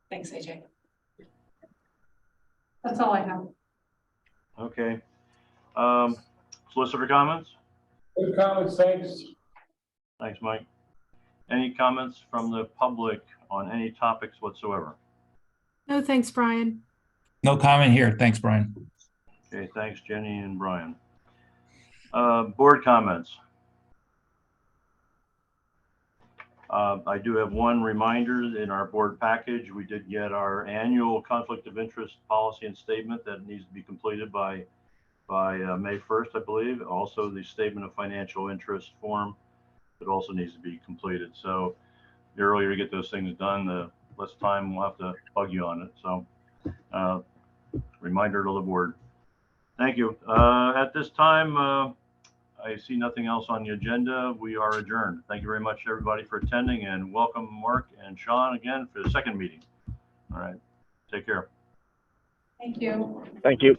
Thanks, AJ. That's all I have. Okay. Solicitor comments? Good comments, thanks. Thanks, Mike. Any comments from the public on any topics whatsoever? No, thanks, Brian. No comment here. Thanks, Brian. Okay, thanks, Jenny and Brian. Board comments. I do have one reminder in our board package. We did get our annual conflict of interest policy and statement that needs to be completed by May 1st, I believe. Also, the statement of financial interest form that also needs to be completed. So the earlier you get those things done, the less time we'll have to bug you on it. So reminder to the board. Thank you. At this time, I see nothing else on the agenda. We are adjourned. Thank you very much, everybody, for attending, and welcome Mark and Sean again for the second meeting. All right. Take care. Thank you. Thank you.